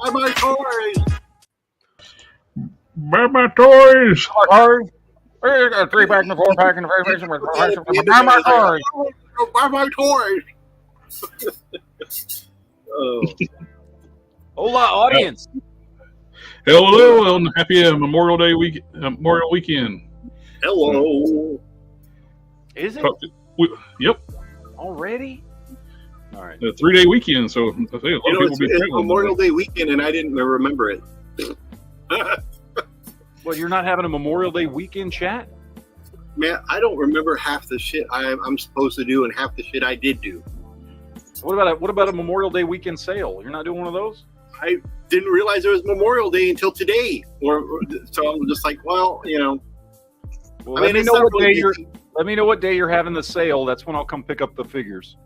Buy my toys. Buy my toys. We got a 3-pack and a 4-pack and a 5-pack. Buy my toys. Buy my toys. Oh. Hola, audience. Hello, and happy Memorial Day Memorial Weekend. Hello. Is it? Yep. Already? All right. A 3-day weekend, so I think a lot of people will be it's Memorial Day weekend, and I didn't remember it. Well, you're not having a Memorial Day weekend chat? Man, I don't remember half the shit I'm supposed to do and half the shit I did do. What about a Memorial Day weekend sale? You're not doing one of those? I didn't realize it was Memorial Day until today. So I'm just like, well, you know. Well, let me know what day you're having the sale. That's when I'll come pick up the figures.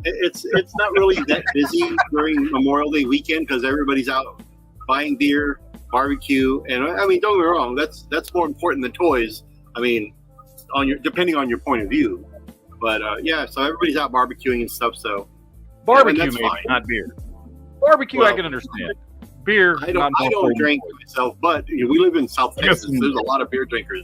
It's not really that busy during Memorial Day weekend because everybody's out buying beer, barbecue, and I mean, don't get me wrong, that's more important than toys. I mean, depending on your point of view, but yeah, so everybody's out barbecuing and stuff. So barbecue, maybe, fine. Not beer. Barbecue, well, I can understand. Beer, I don't drink myself, but you know, we live in South Texas. There's a lot of beer drinkers.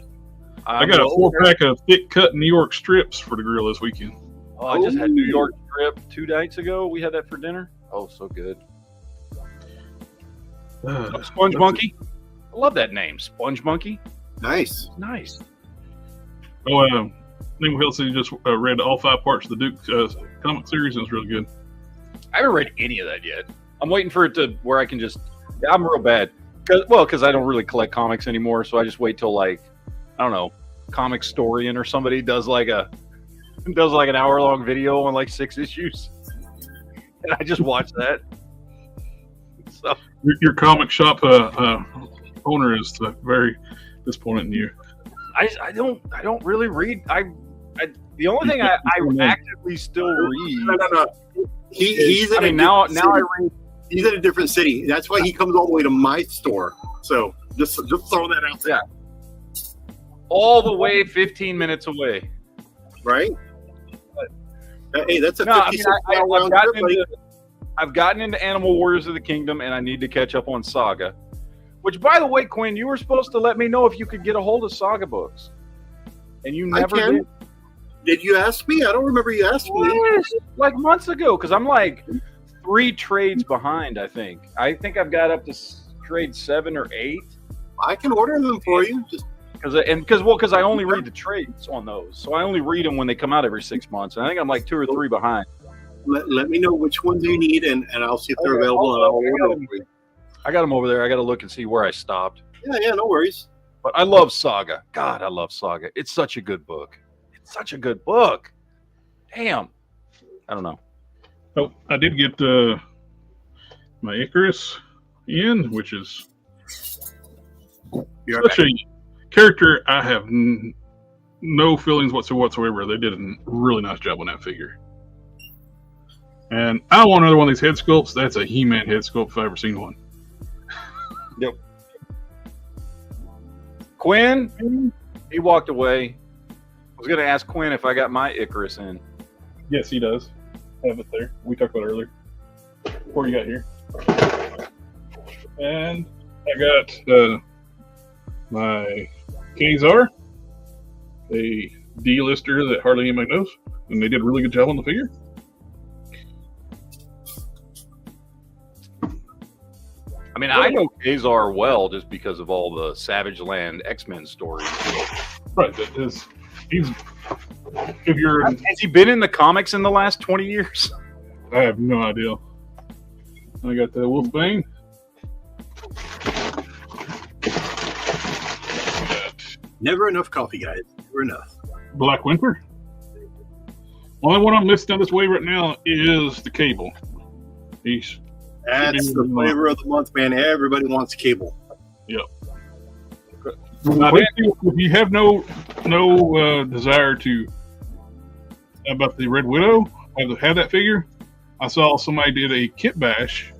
I got a 4-pack of thick cut New York strips for the grill this weekend. Oh, I just had New York strip 2 nights ago. We had that for dinner. Oh, so good. Sponge Monkey. I love that name, Sponge Monkey. Nice. Oh, Nick Wilson just read all 5 parts of the Duke comic series, and it's really good. I haven't read any of that yet. I'm waiting for it to where I can just. I'm real bad because I don't really collect comics anymore, so I just wait till I don't know, Comic Storian or somebody does like an hour-long video on like 6 issues, and I just watch that. So your comic shop owner is very disappointed in you. I don't really read. The only thing I actively still read. No. He's in He's in a different city. That's why he comes all the way to my store. So just throwing that out there. Yeah. All the way 15 minutes away. Right? Hey, that's a 56-mile round trip. I've gotten into Animal Warriors of the Kingdom, and I need to catch up on Saga. Which, by the way, Quinn, you were supposed to let me know if you could get a hold of Saga books. And you never did. Did you ask me? I don't remember you asking me. Like months ago, because I'm like 3 trades behind, I think. I think I've got up to trade 7 or 8. I can order them for you. Because I only read the trades on those. So I only read them when they come out every 6 months. And I think I'm like 2 or 3 behind. Let me know which ones you need, and I'll see if they're available. And I'll order them for you. I got them over there. I got to look and see where I stopped. Yeah, no worries. But I love Saga. God, I love Saga. It's such a good book. Damn. I don't know. Oh, I did get my Icarus in, which is such a character I have no feelings whatsoever. They did a really nice job on that figure. And I want another one of these head sculpts. That's a He-Man head sculpt if I've ever seen one. Yep. Quinn, he walked away. I was going to ask Quinn if I got my Icarus in. Yes, he does. Have it there. We talked about it earlier. Before you got here. And I got my Kazar, a D-lister that hardly anybody knows. And they did a really good job on the figure. I mean, I know Kazar well just because of all the Savage Land X-Men stories. Right. Has he been in the comics in the last 20 years? I have no idea. I got the Wolfbane. Never enough coffee, guys. Never enough. Black Winter. Only one I'm listing on this wave right now is the Cable. That's the flavor of the month, man. Everybody wants Cable. Yep. If you have no desire to about the Red Widow, have that figure. I saw somebody did a kit bash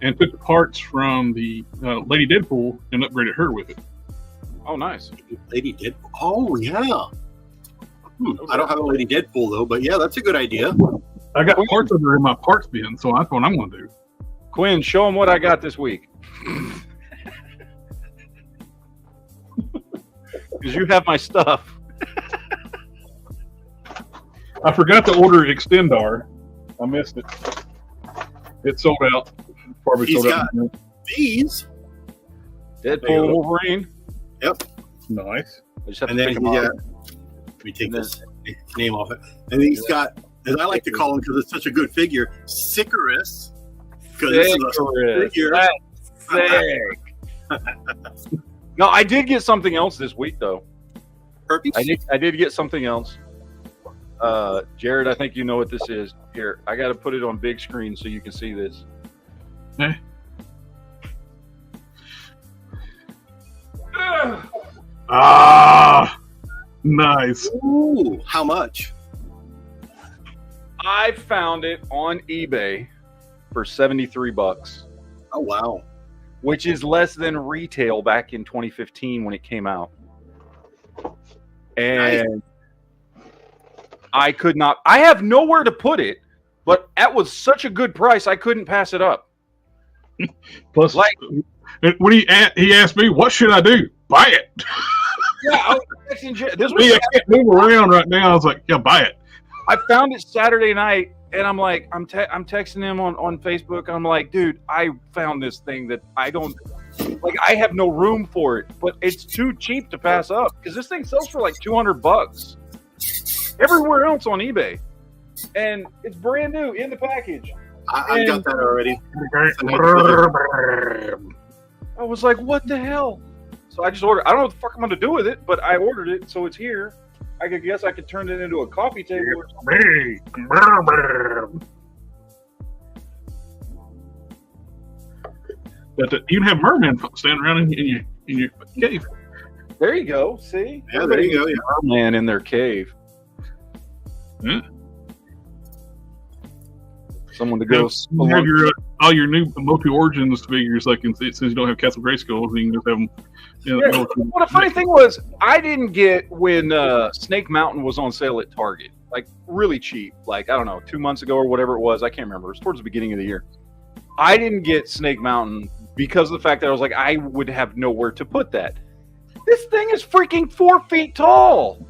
and took the parts from the Lady Deadpool and upgraded her with it. Oh, nice. Lady Deadpool. Oh, yeah. I don't have a Lady Deadpool, though, but yeah, that's a good idea. I got parts of her in my parts bin, so that's what I'm going to do. Quinn, show them what I got this week. Because you have my stuff. I forgot to order Extendar. I missed it. It sold out. Probably He's sold out. got these. Deadpool, Wolverine. Yep. Nice. I just have And to then pick he them got, up. let me take this name off it. And then he's got, as I like to call him because it's such a good figure, Sicarus. Because this is a figure. That's sick. No, I did get something else this week though. Herpes? I did get something else. Jared, I think you know what this is. Here, I got to put it on big screen so you can see this. Eh. Ah, nice. Ooh, how much? I found it on eBay for $73, Oh, wow. which is less than retail back in 2015 when it came out. And I could not. I have nowhere to put it, but that was such a good price. I couldn't pass it up. Plus, Like- when he asked me, what should I do? Buy it. Yeah, I was texting this Me, was. I can't move around right now. I was like, yeah, buy it. I found it Saturday night, and I'm like, I'm texting him on Facebook. And I'm like, dude, I found this thing that I don't like. I have no room for it, but it's too cheap to pass up because this thing sells for like $200 everywhere else on eBay, and it's brand new in the package. I got that already. I was like, what the hell? So I just ordered. I don't know what the fuck I'm gonna do with it, but I ordered it, so it's here. I could guess I could turn it into a coffee table or something. But you can have mermen standing around in your cave. There you go. See? Yeah, there you go. Yeah. Man in their cave. Yeah. Someone to go. You have your all your new Motu Origins figures, like since you don't have Castle Grayskull, so you can just have them. You know, Yeah, well, the funny thing was, I didn't get when Snake Mountain was on sale at Target, like really cheap, like I don't know, 2 months ago or whatever it was. I can't remember. It was towards the beginning of the year. I didn't get Snake Mountain because of the fact that I was like, I would have nowhere to put that. This thing is freaking 4 feet tall.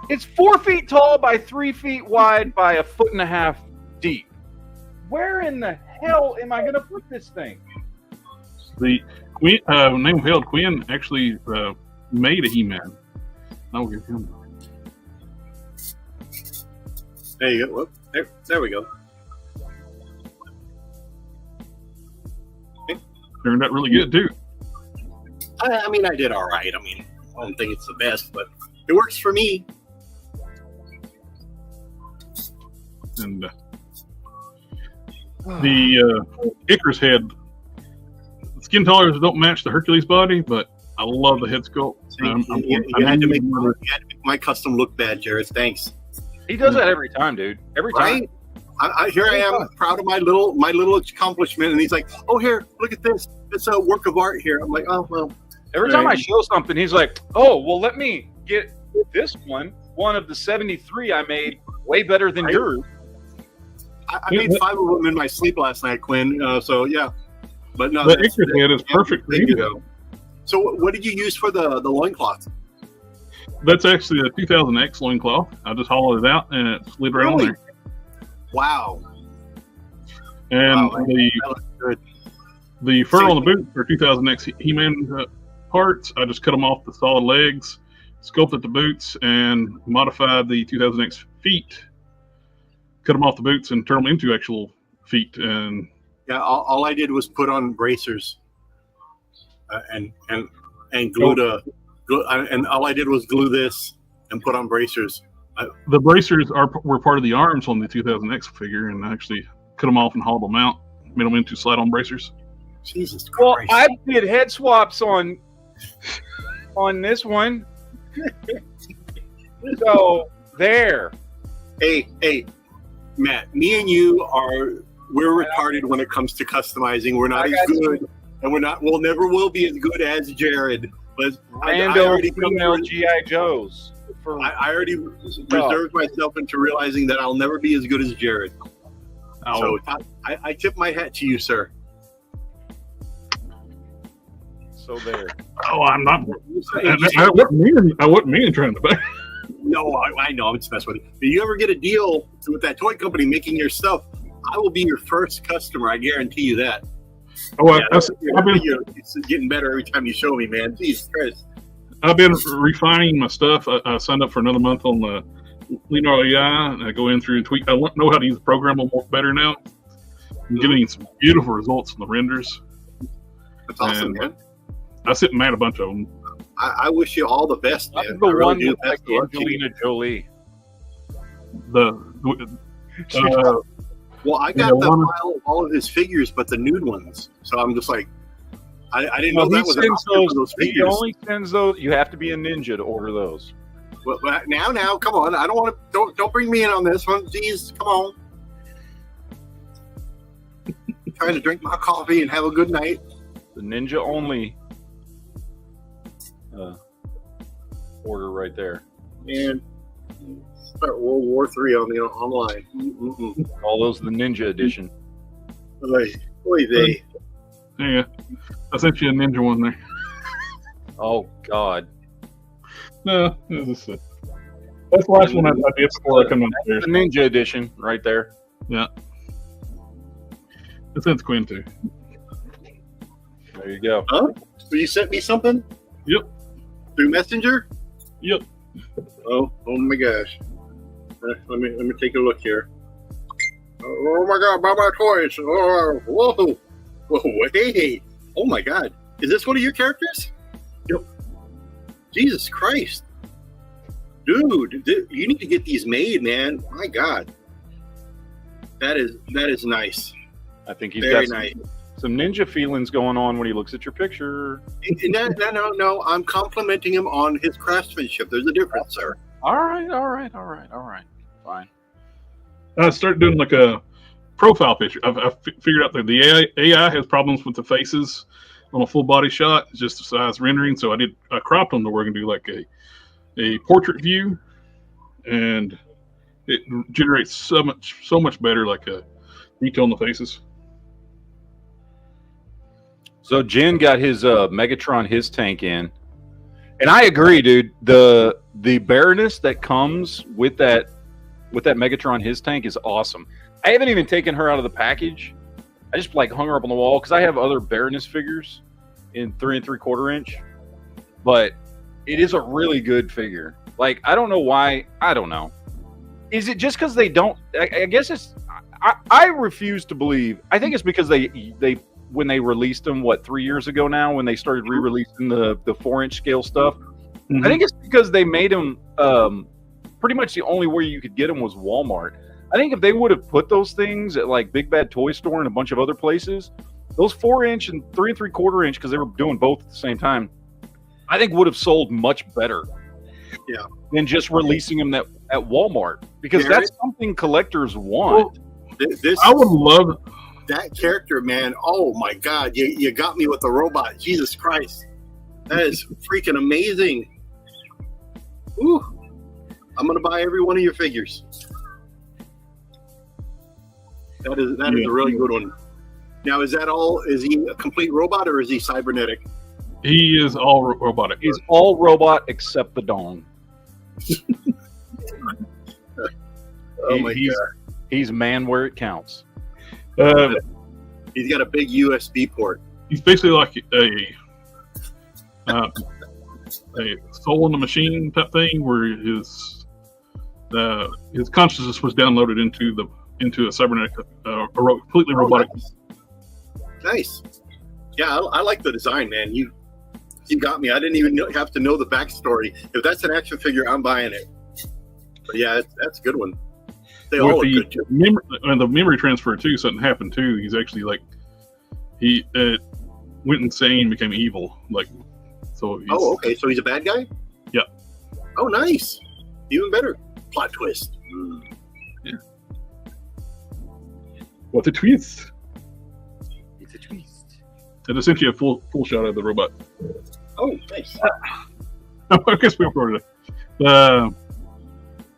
It's 4 feet tall by 3 feet wide by 1.5 feet deep. Where in the hell am I going to put this thing? The Quinn, name held Quinn actually made a He-Man. I'll give him. There you go. Whoop. There we go. Turned out really good too. I mean, I did all right. I mean, I don't think it's the best, but it works for me. And the Icarus head, skin colors don't match the Hercules body, but I love the head sculpt. You had to make my custom look bad, Jared. Thanks. He does that every time, dude. Every time. Right? Here I am, proud of my little accomplishment, and he's like, "Oh, here, look at this. It's a work of art here." I'm like, "Oh, well." Every time I show something, he's like, "Oh, well, let me get this one of the 73 I made, way better than yours." I made 5 of them in my sleep last night, Quinn. So yeah, but no, the Icarus head is perfect for you though. So what did you use for the loincloth? That's actually a 2000X loincloth. I just hollowed it out and it slid right on there. Wow. And that looks good. the fur on the boot for 2000X He-Man parts, I just cut them off the solid legs, sculpted the boots, and modified the 2000X feet. Cut them off the boots and turn them into actual feet. And yeah, all I did was put on bracers, and glue and all I did was glue this and put on bracers. The bracers were part of the arms on the 2000X figure, and I actually cut them off and hauled them out, made them into slide-on bracers. Jesus Christ! Well, I did head swaps on this one. So there. Hey, Matt, me and you we're retarded when it comes to customizing. We're not as good, and we'll never will be as good as Jared. But I already female GI Joes. I already reserved myself into realizing that I'll never be as good as Jared. So I tip my hat to you, sir. So there. Oh, I'm not. I wasn't meaning trying to buy. No, I know. I'm just messing with you. If you ever get a deal with that toy company making your stuff, I will be your first customer. I guarantee you that. Oh, Yeah, it's getting better every time you show me, man. Jesus Christ. I've been refining my stuff. I signed up for another month on the LinkTree AI, and I go in through and tweak. I know how to use the program better now. I'm getting some beautiful results from the renders. That's awesome, man. I sit and mad a bunch of them. I wish you all the best, man. I'm the one with like Angelina Jolie. Well, I got the file of all of his figures, but the nude ones. So I'm just like, I didn't know that was an option for those figures. He only sends those. You have to be a ninja to order those. Well, now, come on. I don't want to. Don't bring me in on this one. Jeez, come on. Trying to drink my coffee and have a good night. The ninja only order right there. And start World War III on the online. Mm-mm. All those the ninja edition. Yeah, I sent you a ninja one there. Oh God. No, that's the last one I did before I come upstairs. The ninja edition right there. Yeah. It says Quinn too. There you go. Huh? So you sent me something? Yep. Through Messenger? Yep. Oh my gosh. Let me take a look here. Oh my God! Buy my toys! Oh, whoa! Hey! Oh my God! Is this one of your characters? Yep. Jesus Christ, dude! You need to get these made, man. My God, that is nice. I think he's very got nice. Some ninja feelings going on when he looks at your picture. No. I'm complimenting him on his craftsmanship. There's a difference, sir. All right. Fine. I started doing like a profile picture. I've figured out that the AI has problems with the faces on a full body shot. It's just the size rendering. So I cropped them to where I can do like a portrait view, and it generates so much better like a detail on the faces. So Jen got his Megatron, his tank in, and I agree, dude. The bareness that comes with that Megatron, his tank is awesome. I haven't even taken her out of the package. I just like hung her up on the wall because I have other bareness figures in 3 3/4 inch, but it is a really good figure. Like, I don't know why. I don't know. Is it just because they don't? I guess it's. I refuse to believe. I think it's because they when they released them 3 years ago now, when they started re-releasing the 4-inch scale stuff. Mm-hmm. I think it's because they made them pretty much the only way you could get them was Walmart. I think if they would have put those things at like Big Bad Toy Store and a bunch of other places, those 4-inch and 3 3/4 inch, because they were doing both at the same time, I think would have sold much better. Yeah. Than just releasing them at Walmart, because that's something collectors want. Well, I would love that character, man. Oh my God, you got me with the robot. Jesus Christ, that is freaking amazing. Ooh, I'm gonna buy every one of your figures. That is a really good one. Now, is that all? Is he a complete robot or is he cybernetic? He is all robotic. He's all robot except the dong. Oh my God. He's man where it counts. He's got a big USB port. He's basically like a soul in the machine type thing, where his consciousness was downloaded into a cybernetic, completely robotic. Nice. Yeah, I like the design, man. You got me. I didn't even have to know the backstory. If that's an action figure, I'm buying it. But yeah, that's a good one. They all look good too. The memory transfer too, something happened too. He's actually like he went insane, became evil. Like, so. Okay. So he's a bad guy. Yeah. Oh, nice. Even better. Plot twist. Yeah. What a twist! It's a twist. And essentially a full shot of the robot. Oh, nice. I guess we recorded it.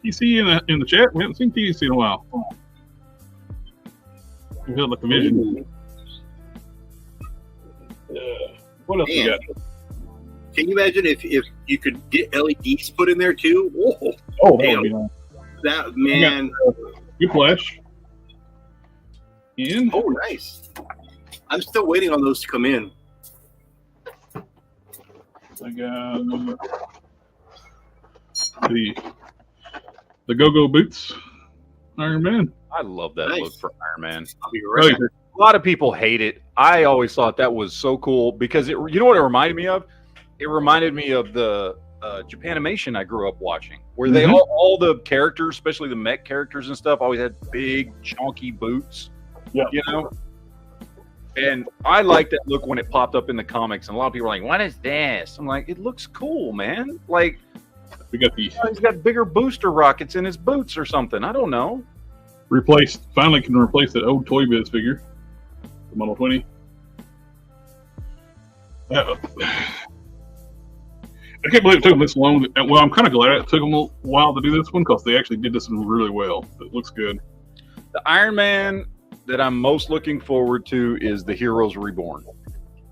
You see in the chat, we haven't seen TC in a while. We feel like a vision. What else we got? Can you imagine if you could get LEDs put in there too? Oh, that would be nice. That man. Good flash. In. Oh, nice. I'm still waiting on those to come in. I got the Go-Go Boots, Iron Man. I love that Nice. look for Iron Man. I'll be right back. A lot of people hate it. I always thought that was so cool because you know what it reminded me of? It reminded me of the Japanimation I grew up watching, where they all the characters, especially the mech characters and stuff, always had big chunky boots. Yeah, you know. And I liked that look when it popped up in the comics, and a lot of people are like, "What is this?" I'm like, "It looks cool, man. Like, we got the he's got bigger booster rockets in his boots or something. I don't know." Finally can replace that old Toy Biz figure, the Model 20. I can't believe it took them this long. Well, I'm kind of glad it took them a while to do this one because they actually did this one really well. It looks good. The Iron Man that I'm most looking forward to is the Heroes Reborn.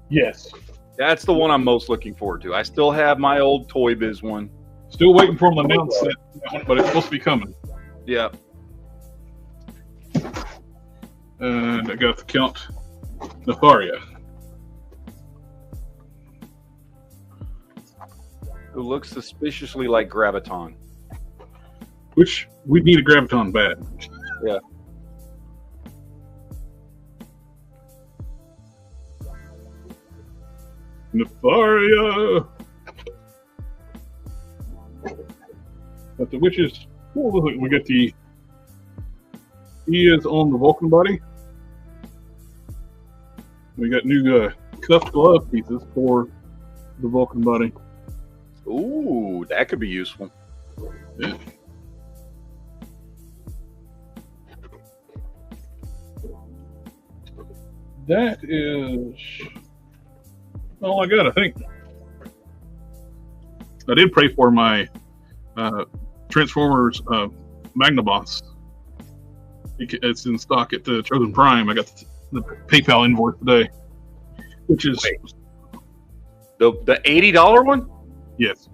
Yes. That's the one I'm most looking forward to. I still have my old Toy Biz one. Still waiting for them to announce that one, but it's supposed to be coming. Yeah. And I got the Count Nefaria. Who looks suspiciously like Graviton. Which we need a Graviton bad. Yeah. Nefaria. But the witches. Oh, look, we got the. He is on the Vulcan body. We got new cuffed glove pieces for the Vulcan body. Ooh, that could be useful. Yeah. That is all I got, I think. I did pray for my Transformers Magnaboss. It's in stock at the Chosen Prime. I got the PayPal invoice today, which is the $80 one. Yes.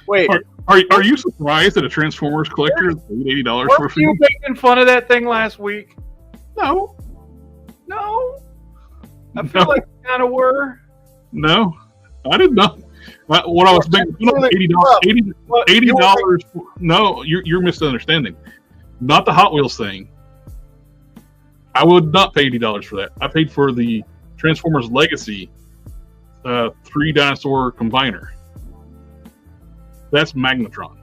Wait, are you surprised that a Transformers collector is $80 for a were you making fun of that thing last week? No. I feel like you kind of were. No, I did not. What I was making fun of $80. No, you're misunderstanding. Not the Hot Wheels thing. I would not pay $80 for that. I paid for the Transformers Legacy 3 dinosaur combiner. That's Magnetron.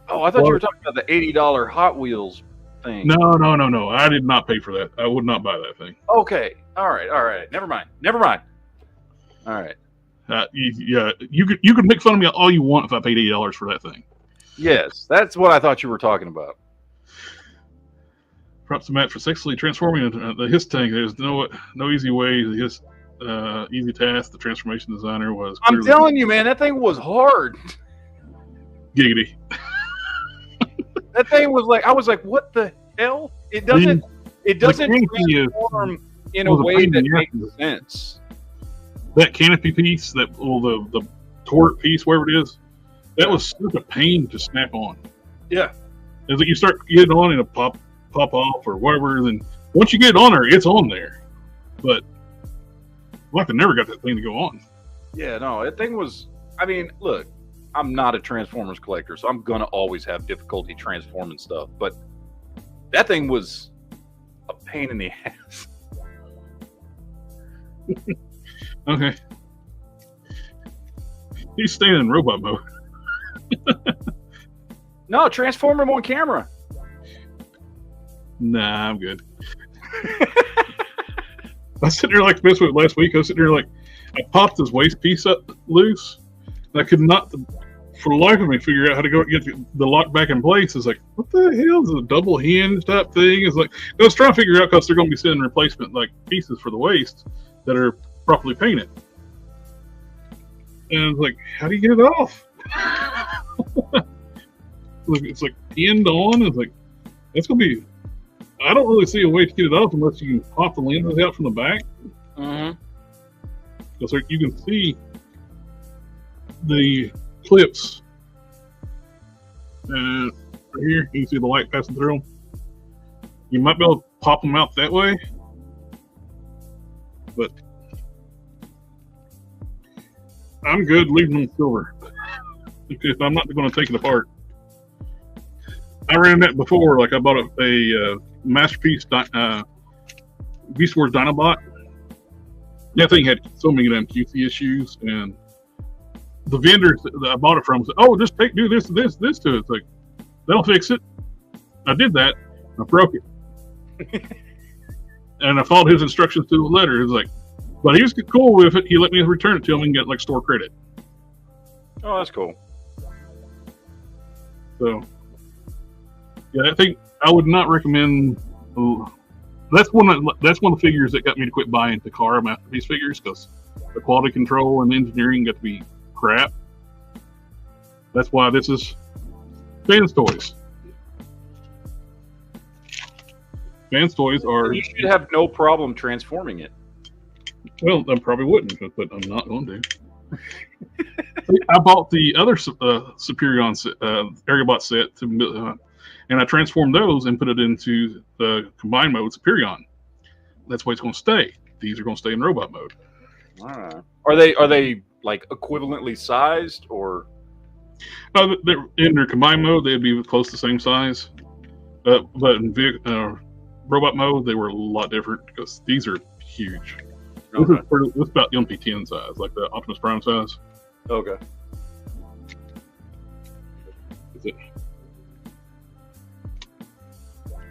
Oh, I thought you were talking about the $80 Hot Wheels thing. No. I did not pay for that. I would not buy that thing. Okay. All right. Never mind. All right. You could make fun of me all you want if I paid $80 for that thing. Yes, that's what I thought you were talking about. Props to Matt for successfully transforming his tank. There's no easy way. His easy task. The transformation designer was. I'm telling you, man, that thing was hard. Giggity. That thing was like, I was like, what the hell? It doesn't transform in a way that makes sense. That canopy piece, the torque piece, wherever it is, that was such a pain to snap on. Yeah. It's like you start getting on and it pop off or whatever, then once you get it on there, it's on there. But I never got that thing to go on. Yeah, no, that thing was, I mean, look, I'm not a Transformers collector, so I'm going to always have difficulty transforming stuff. But that thing was a pain in the ass. Okay. He's staying in robot mode. No, transform him on camera. Nah, I'm good. I was sitting there like this last week. I was sitting there like, I popped his waist piece up loose, and I could not, for the life of me, figure out how to get the lock back in place. It's like, what the hell is a double hinge type thing? It's like, I was trying to figure out because they're going to be sending replacement like pieces for the waist that are properly painted. And it's like, how do you get it off? It's like pinned on. It's like, It's gonna be. I don't really see a way to get it off unless you pop the lenses out from the back. Mm-hmm. So you can see the clips. Right here, you can see the light passing through them. You might be able to pop them out that way, but I'm good leaving them silver because I'm not going to take it apart. I ran that before. Like I bought a Masterpiece Beast Wars Dinobot. That thing had so many damn QC issues, and the vendors that I bought it from said, "Oh, just do this to it." It's like, that'll fix it. I did that. I broke it, and I followed his instructions to the letter. It was like, but he was cool with it. He let me return it to him and get like store credit. Oh, that's cool. So, yeah, I think I would not recommend. That's one of the figures that got me to quit buying Takara Masterpiece figures, because the quality control and engineering got to be crap. That's why this is Fans Toys. Fans Toys are. You should have no problem transforming it. Well, I probably wouldn't, but I'm not going to. I bought the other Superion Aerobot set, and I transformed those and put it into the combined mode Superion. That's why it's going to stay. These are going to stay in robot mode. Are they like equivalently sized, or? They're in their combined mode, they'd be close to the same size. But in robot mode, they were a lot different because these are huge. Okay. This is about MP10 size, like the Optimus Prime size. Okay. That's it.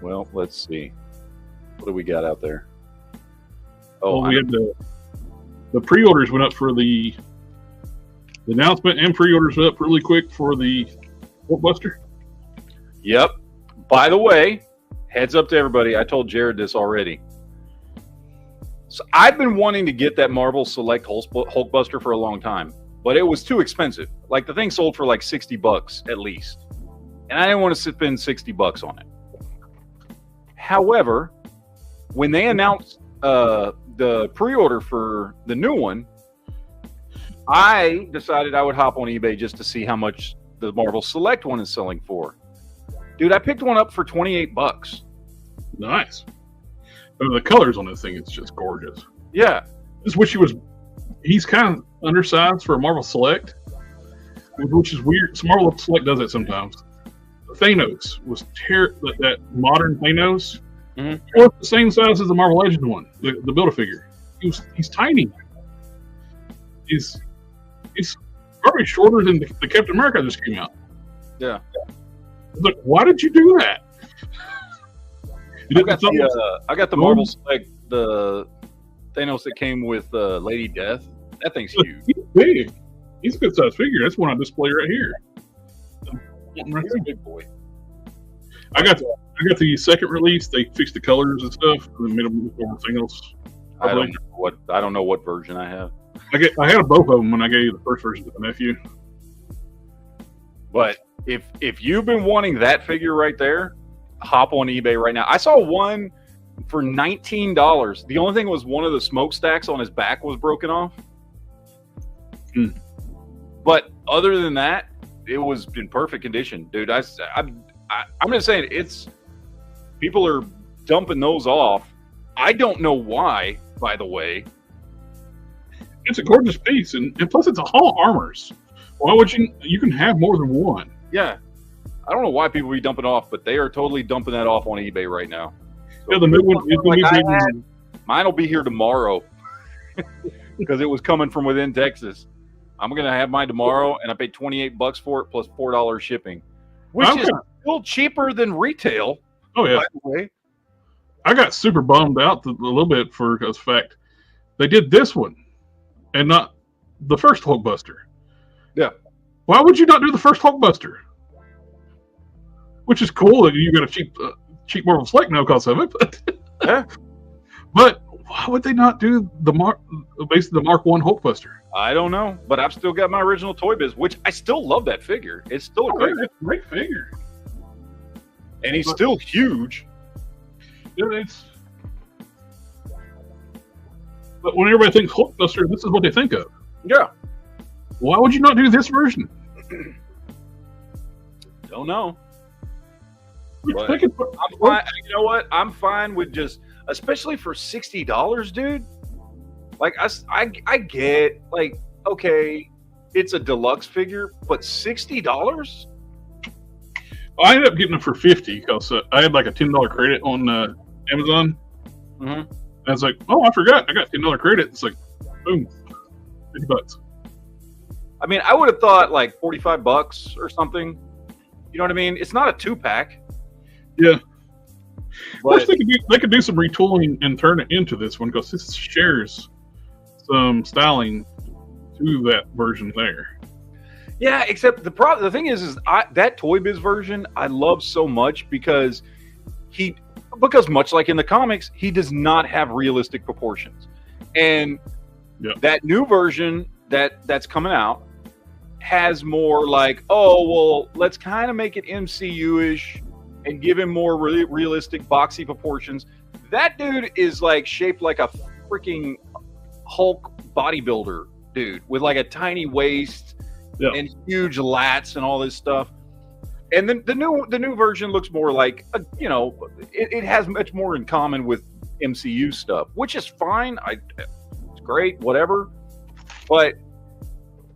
Well, let's see. What do we got out there? Oh, we had the pre-orders went up for the announcement, and pre-orders went up really quick for the Hulkbuster. Yep. By the way, heads up to everybody. I told Jared this already. So I've been wanting to get that Marvel Select Hulkbuster for a long time, but it was too expensive. Like, the thing sold for like $60 at least, and I didn't want to spend $60 on it. However, when they announced the pre-order for the new one, I decided I would hop on eBay just to see how much the Marvel Select one is selling for. Dude, I picked one up for $28. Nice. The colors on this thing, it's just gorgeous. Yeah. I just wish he's kind of undersized for a Marvel Select, which is weird. So Marvel Select does it sometimes. Thanos was that modern Thanos. Mm-hmm. Was the same size as the Marvel Legend one, the Build-A-Figure. He's tiny. He's probably shorter than the Captain America that just came out. Yeah. Look, why did you do that? I got the Marvel Select, the Thanos that came with Lady Death. That thing's huge. He's big. He's a good sized figure. That's one I display right here. He's a big boy. I got the second release. They fixed the colors and stuff. And made them look everything else. I don't know what version I have. I had both of them when I gave the first version to the nephew. But if you've been wanting that figure right there, hop on eBay right now. I saw one for $19. The only thing was one of the smokestacks on his back was broken off. But other than that, it was in perfect condition, dude. I'm just saying, people are dumping those off. I don't know why, by the way. It's a gorgeous piece, and plus it's a Hall Armors. Why would you can have more than one? Yeah. I don't know why people be dumping off, but they are totally dumping that off on eBay right now. So yeah, the new one. Mine will be here tomorrow because it was coming from within Texas. I'm going to have mine tomorrow, and I paid $28 for it plus $4 shipping, which is still cheaper than retail. Oh, yeah. By the way. I got super bummed out a little bit for the fact they did this one and not the first Hulkbuster. Yeah. Why would you not do the first Hulkbuster? Which is cool that you got a cheap Marvel Select now because of it. But, yeah. But why would they not do basically the Mark 1 Hulkbuster? I don't know, but I've still got my original Toy Biz, which I still love that figure. It's still a great figure. and he's still huge. But when everybody thinks Hulkbuster, this is what they think of. Yeah. Why would you not do this version? Don't know. But I'm fine. You know what? I'm fine with just, especially for $60, dude. Like I get, like, okay, it's a deluxe figure, but $60. I ended up getting them for $50 because I had like a $10 credit on Amazon. Mm-hmm. And I was like, oh, I forgot, I got $10 credit. It's like, boom, $50. I mean, I would have thought like $45 or something. You know what I mean? It's not a 2-pack. Yeah. But They could do some retooling and turn it into this one because this shares some styling to that version there. yeah, except the thing is that Toy Biz version I love so much because much like in the comics, he does not have realistic proportions. And that new version that's coming out has more like, oh, well, let's kind of make it MCU-ish and give him more realistic boxy proportions. That dude is like shaped like a freaking Hulk bodybuilder dude with like a tiny waist and huge lats and all this stuff. And then the new version looks more like, it has much more in common with MCU stuff, which is fine. It's great, whatever. But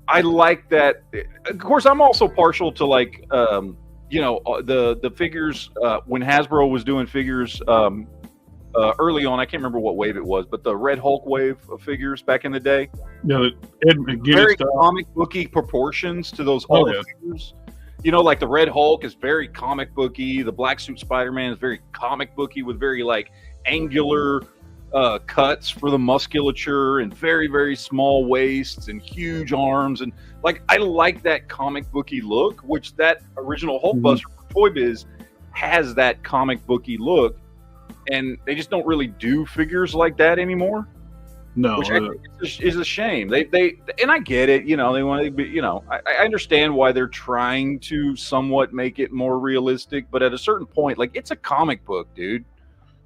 I like that. Of course, I'm also partial to like, the figures when Hasbro was doing figures early on. I can't remember what wave it was, but the Red Hulk wave of figures back in the day. Yeah, very comic booky proportions to those old figures. You know, like the Red Hulk is very comic booky. The Black Suit Spider-Man is very comic booky with very like angular cuts for the musculature and very, very small waists and huge arms. And like, I like that comic booky look, which that original Hulkbuster for Toy Biz has that comic booky look. And they just don't really do figures like that anymore. No, which I think is a shame. They and I get it. You know, they want to be. You know, I understand why they're trying to somewhat make it more realistic. But at a certain point, like, it's a comic book, dude.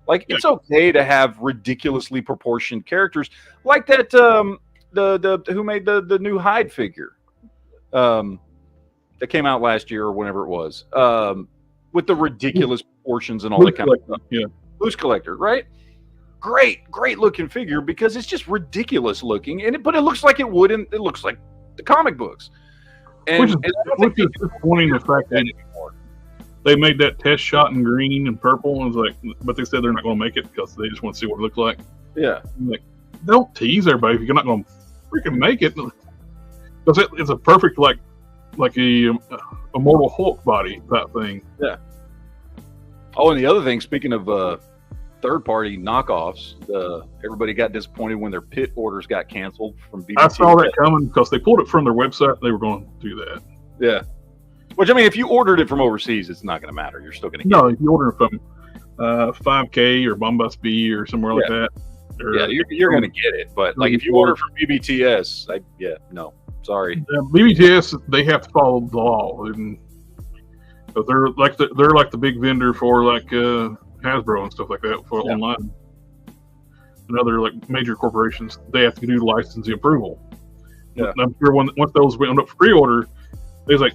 Like, it's okay to have ridiculously proportioned characters, like that. The who made the new Hyde figure, that came out last year or whenever it was, with the ridiculous proportions and all that kind of stuff. Yeah, Loose Collector, right? Great looking figure because it's just ridiculous looking, but it looks like it would, and it looks like the comic books. And which is disappointing the fact that they made that test shot in green and purple, and was like, but they said they're not going to make it because they just want to see what it looks like. Yeah, like, don't tease everybody if you're not going to freaking make it, because it's a perfect like a Immortal Hulk body type thing. Yeah. Oh, and the other thing, speaking of third-party knockoffs, everybody got disappointed when their pit orders got canceled from BBC. I saw that coming because they pulled it from their website. They were going to do that. Yeah. Which, I mean, if you ordered it from overseas, it's not going to matter. You're still going to get it. If you order it from 5K or Bombast B or somewhere like that. Or, you're going to get it. But, like, if you order from BBTS, no. Sorry. BBTS, they have to follow the law. And they're like the big vendor for, like, Hasbro and stuff like that for online. And other like major corporations, they have to do licensing approval. Yeah. And I'm sure once those went up for pre-order, they was like,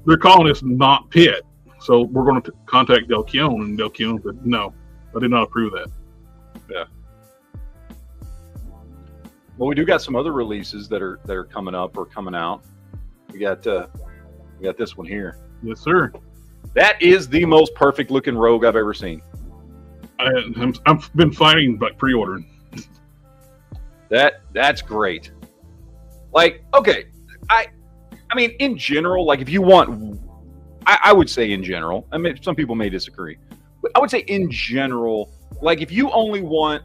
they're calling this not Pit, so we're going to contact Del Keown, and Del Keown said, no, I did not approve that. Yeah. Well, we do got some other releases that are coming up or coming out. We got this one here. Yes, sir. That is the most perfect looking Rogue I've ever seen. I've been fighting by pre-ordering. That's great. Like, okay, I mean, in general, like if you want, I would say in general, I mean, some people may disagree, but I would say in general, like if you only want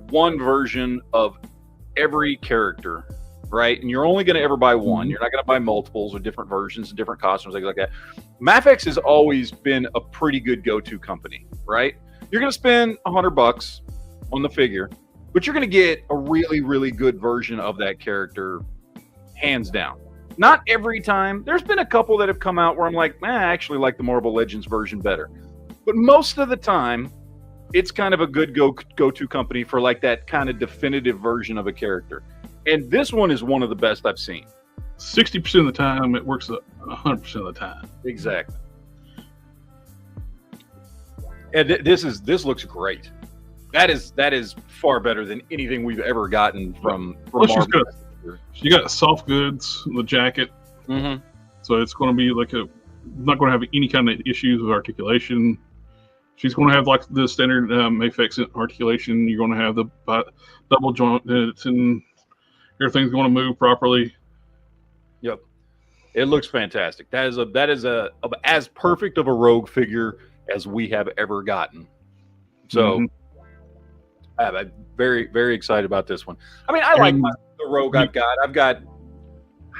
one version of every character, right? And you're only going to ever buy one. You're not going to buy multiples or different versions and different costumes, things like that. Mafex has always been a pretty good go-to company, right? You're going to spend $100 on the figure, but you're going to get a really, really good version of that character, hands down. Not every time. There's been a couple that have come out where I'm like, I actually like the Marvel Legends version better. But most of the time, it's kind of a good go-to company for like that kind of definitive version of a character. And this one is one of the best I've seen. 60% of the time, it works 100% of the time. Exactly. And this looks great. That is far better than anything we've ever gotten from Marvel. You got soft goods, the jacket, so it's going to be like not going to have any kind of issues with articulation. She's going to have like the standard Mafex articulation. You're going to have the double joints, and everything's going to move properly. Yep, it looks fantastic. That is as perfect of a Rogue figure as we have ever gotten. So, I'm very, very excited about this one. I mean, I like the Rogue I've got. I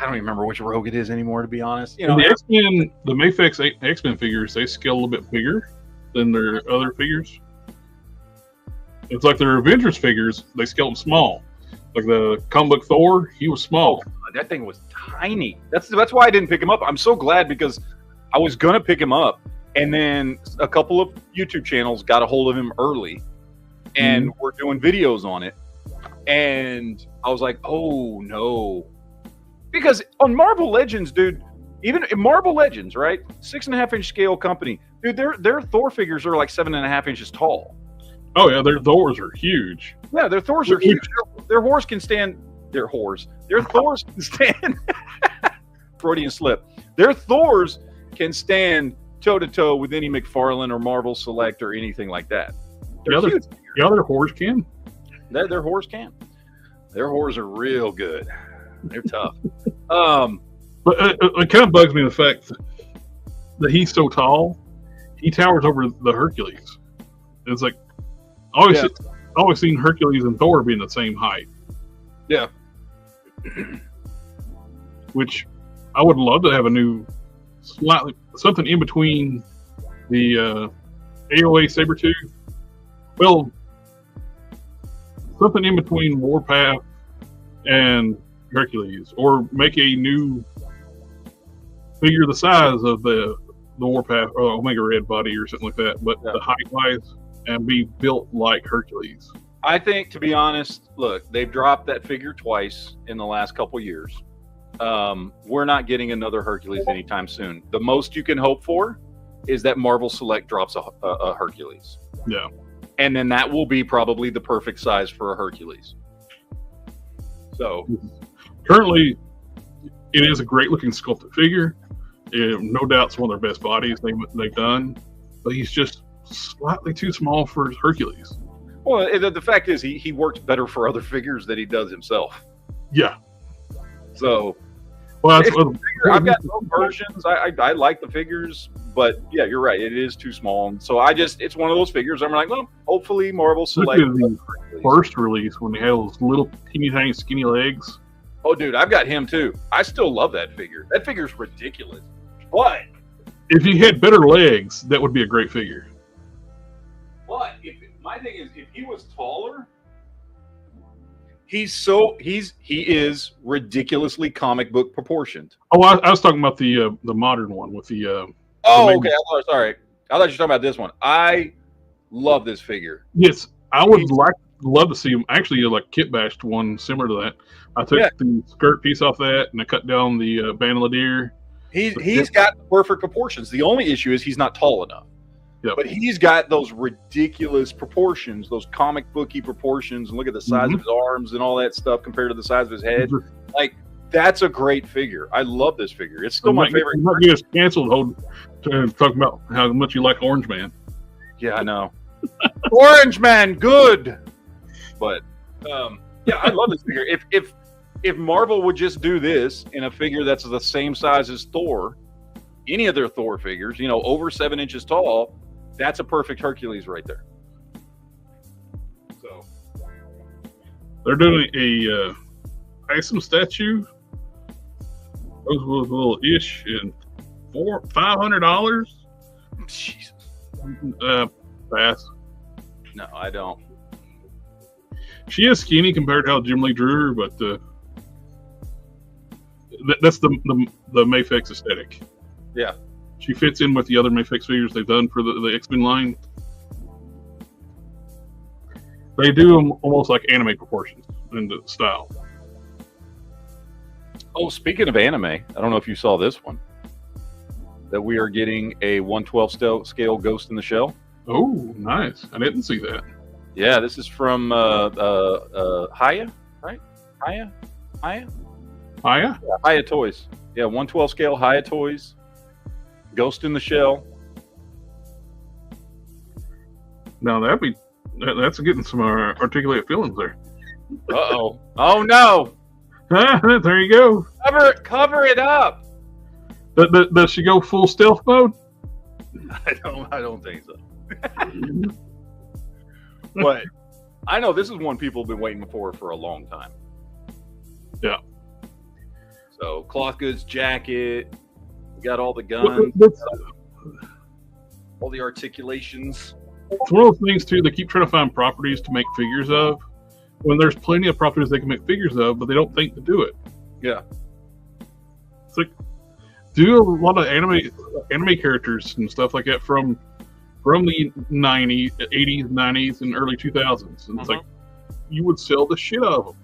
don't even remember which Rogue it is anymore, to be honest. You know, the X-Men, the Mafex X-Men figures, they scale a little bit bigger than their other figures. It's like their Avengers figures, they scale them small. Like the comic book Thor, he was small. Oh, that thing was tiny. That's why I didn't pick him up. I'm so glad, because I was gonna pick him up, and then a couple of YouTube channels got a hold of him early, and we're doing videos on it, and I was like, oh no, because on Marvel Legends, dude, even in Marvel Legends, right, 6.5-inch scale company, dude, their Thor figures are like 7.5 inches tall. Oh yeah, their Thors are huge. Yeah, their Thors are huge. Their Thors can stand. Their Thors can stand. Freudian slip. Their Thors can stand toe to toe with any McFarlane or Marvel Select or anything like that. Their whores can. Their whores can. Their whores are real good. They're tough. But it kind of bugs me the fact that he's so tall. He towers over the Hercules. It's like always seen Hercules and Thor being the same height. Yeah. Which I would love to have a new, something in between the AOA Sabretooth. Well, something in between Warpath and Hercules, or make a new figure the size of the Warpath or Omega Red body or something like that, but the height wise, and be built like Hercules. I think, to be honest, look, they've dropped that figure twice in the last couple years. We're not getting another Hercules anytime soon. The most you can hope for is that Marvel Select drops a Hercules. Yeah. And then that will be probably the perfect size for a Hercules. So, currently, it is a great looking sculpted figure. No doubt it's one of their best bodies they've done, but he's just slightly too small for Hercules. Well, the fact is he works better for other figures than he does himself. Yeah. So, well, I've got both versions. I like the figures, but yeah, you're right. It is too small. So it's one of those figures. I'm like, well, hopefully Marvel Select. The first release when they had those little teeny tiny skinny legs. Oh, dude, I've got him too. I still love that figure. That figure's ridiculous. But if he had better legs, that would be a great figure. But my thing is, if he was taller, he is ridiculously comic book proportioned. Oh, I was talking about the modern one with the. Okay. Sorry, I thought you were talking about this one. I love this figure. Yes, I would love to see him. Actually, like kit bashed one similar to that. I took the skirt piece off that, and I cut down the bandolier. He's got the perfect proportions. The only issue is he's not tall enough. Yep. But he's got those ridiculous proportions, those comic booky proportions, and look at the size of his arms and all that stuff compared to the size of his head. Like, that's a great figure. I love this figure. It's still my favorite. You might get us canceled talking about how much you like Orange Man. Yeah, I know. Orange Man, good. But yeah, I love this figure. If Marvel would just do this in a figure that's the same size as Thor, any of their Thor figures, over 7 inches tall, that's a perfect Hercules right there. So they're doing a Isom statue. Those was a little ish and $500. Jesus. Pass. No, I don't. She is skinny compared to how Jim Lee drew her, but That's the Mayfix aesthetic. Yeah. She fits in with the other Mayfix figures they've done for the X-Men line. They do them almost like anime proportions in the style. Oh, speaking of anime, I don't know if you saw this one. That we are getting a 1/12 scale Ghost in the Shell. Oh, nice! I didn't see that. Yeah, this is from Haya, right? Haya? Hiya? Yeah, Haya Toys. Yeah, 1/12 scale Haya Toys. Ghost in the Shell. Now that's getting some articulated feelings there. Uh-oh. Oh, no! There you go. Cover it up! Does she go full stealth mode? I don't think so. But I know this is one people have been waiting for a long time. Yeah. So cloth goods jacket, we got all the guns, all the articulations. It's one of those things too. They keep trying to find properties to make figures of, when there's plenty of properties they can make figures of, but they don't think to do it. Yeah. It's like, do a lot of anime characters and stuff like that from the 90s, 80s, 90s, and early 2000s. And it's like, you would sell the shit out of them.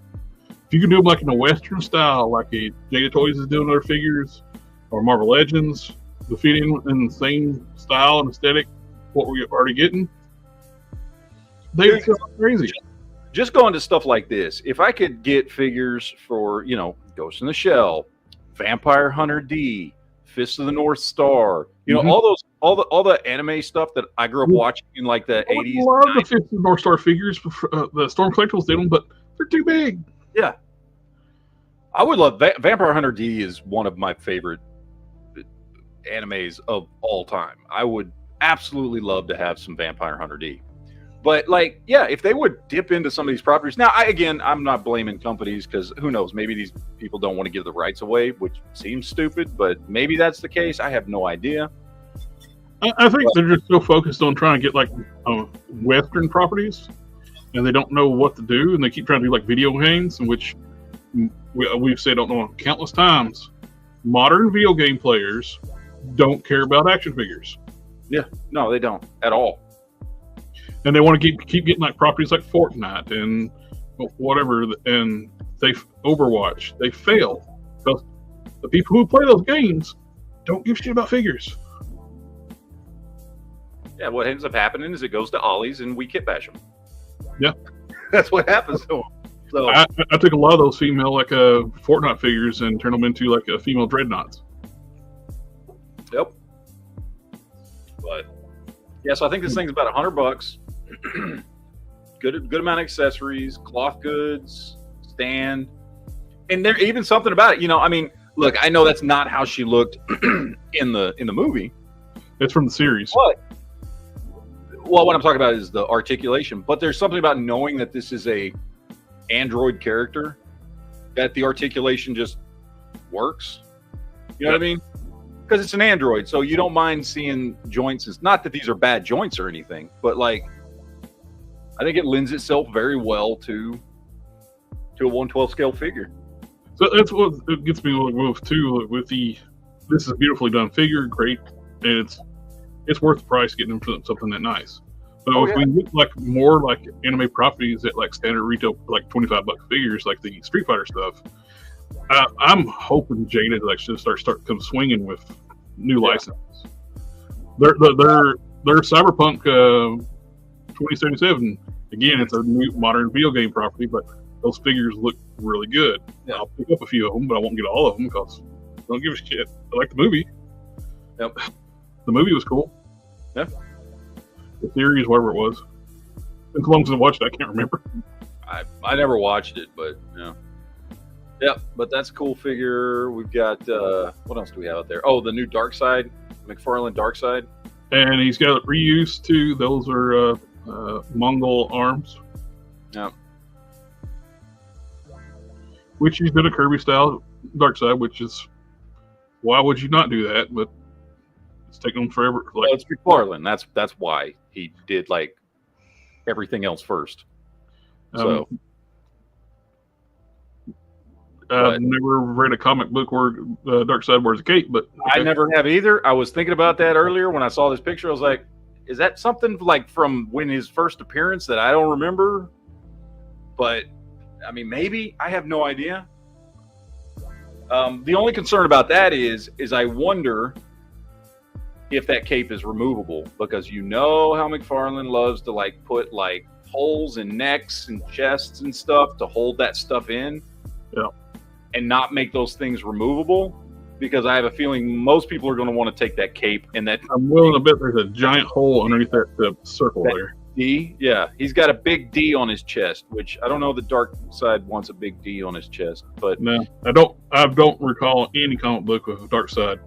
If you can do them like in a Western style, like a Jada Toys is doing their figures, or Marvel Legends, the fitting in the same style and aesthetic, what we're already getting, they would sell crazy. Just going to stuff like this, if I could get figures for, Ghost in the Shell, Vampire Hunter D, Fist of the North Star, all the anime stuff that I grew up watching in like the 80s. I love the Fist of the North Star figures. The Storm Collectibles did them, but they're too big. Yeah. I would love Vampire Hunter D is one of my favorite animes of all time. I would absolutely love to have some Vampire Hunter D. But if they would dip into some of these properties. Now, I'm not blaming companies, because who knows, maybe these people don't want to give the rights away, which seems stupid, but maybe that's the case. I have no idea. I think they're just so focused on trying to get Western properties, and they don't know what to do, and they keep trying to do like video games, in which we've said countless times, modern video game players don't care about action figures. Yeah, no, they don't at all. And they want to keep getting like properties like Fortnite and whatever, and Overwatch. They fail because the people who play those games don't give shit about figures. Yeah, what ends up happening is it goes to Ollie's and we kit bash them. Yeah, that's what happens to them. So I took a lot of those female Fortnite figures and turned them into like a female dreadnoughts. Yep. But yeah, so I think this thing's about $100. Good amount of accessories, cloth goods, stand, and there even something about it. Look, I know that's not how she looked in the movie. It's from the series. What I'm talking about is the articulation. But there's something about knowing that this is a android character, that the articulation just works. You know what I mean? Because it's an android, so you don't mind seeing joints. It's not that these are bad joints or anything, but I think it lends itself very well to a 1/12 scale figure. So that's what it gets me with too. With this is a beautifully done figure, great, and it's worth the price getting them something that nice. But if we get more anime properties at standard retail, $25 figures, like the Street Fighter stuff, I'm hoping Jada should start come swinging with new licenses. Their Cyberpunk 2077, again, it's a new modern video game property, but those figures look really good. Yeah. I'll pick up a few of them, but I won't get all of them because I don't give a shit. I like the movie. Yep. The movie was cool. Yeah. The series, whatever it was. As long as I watched it, I can't remember. I never watched it, but yeah. Yeah, but that's a cool figure. We've got, what else do we have out there? Oh, the new Darkseid, McFarlane Darkseid. And he's got reused too. Those are Mongol arms. Yeah. Which he's did a Kirby style Darkseid, which is, why would you not do that? But it's taken them forever. Well, it's McFarlane. That's why he did everything else first. So I've never read a comic book where Darkseid wears a cape, but okay. I never have either. I was thinking about that earlier when I saw this picture. I was like, is that something like from when his first appearance that I don't remember? But I mean, maybe. I have no idea. The only concern about that is I wonder if that cape is removable, because you know how McFarlane loves to like put like holes in necks and chests and stuff to hold that stuff in, and not make those things removable. Because I have a feeling most people are going to want to take that cape and that. I'm willing to bet there's a giant hole underneath that circle there. D, yeah, he's got a big D on his chest, which I don't know. The Darkseid wants a big D on his chest, but no, I don't recall any comic book with Darkseid.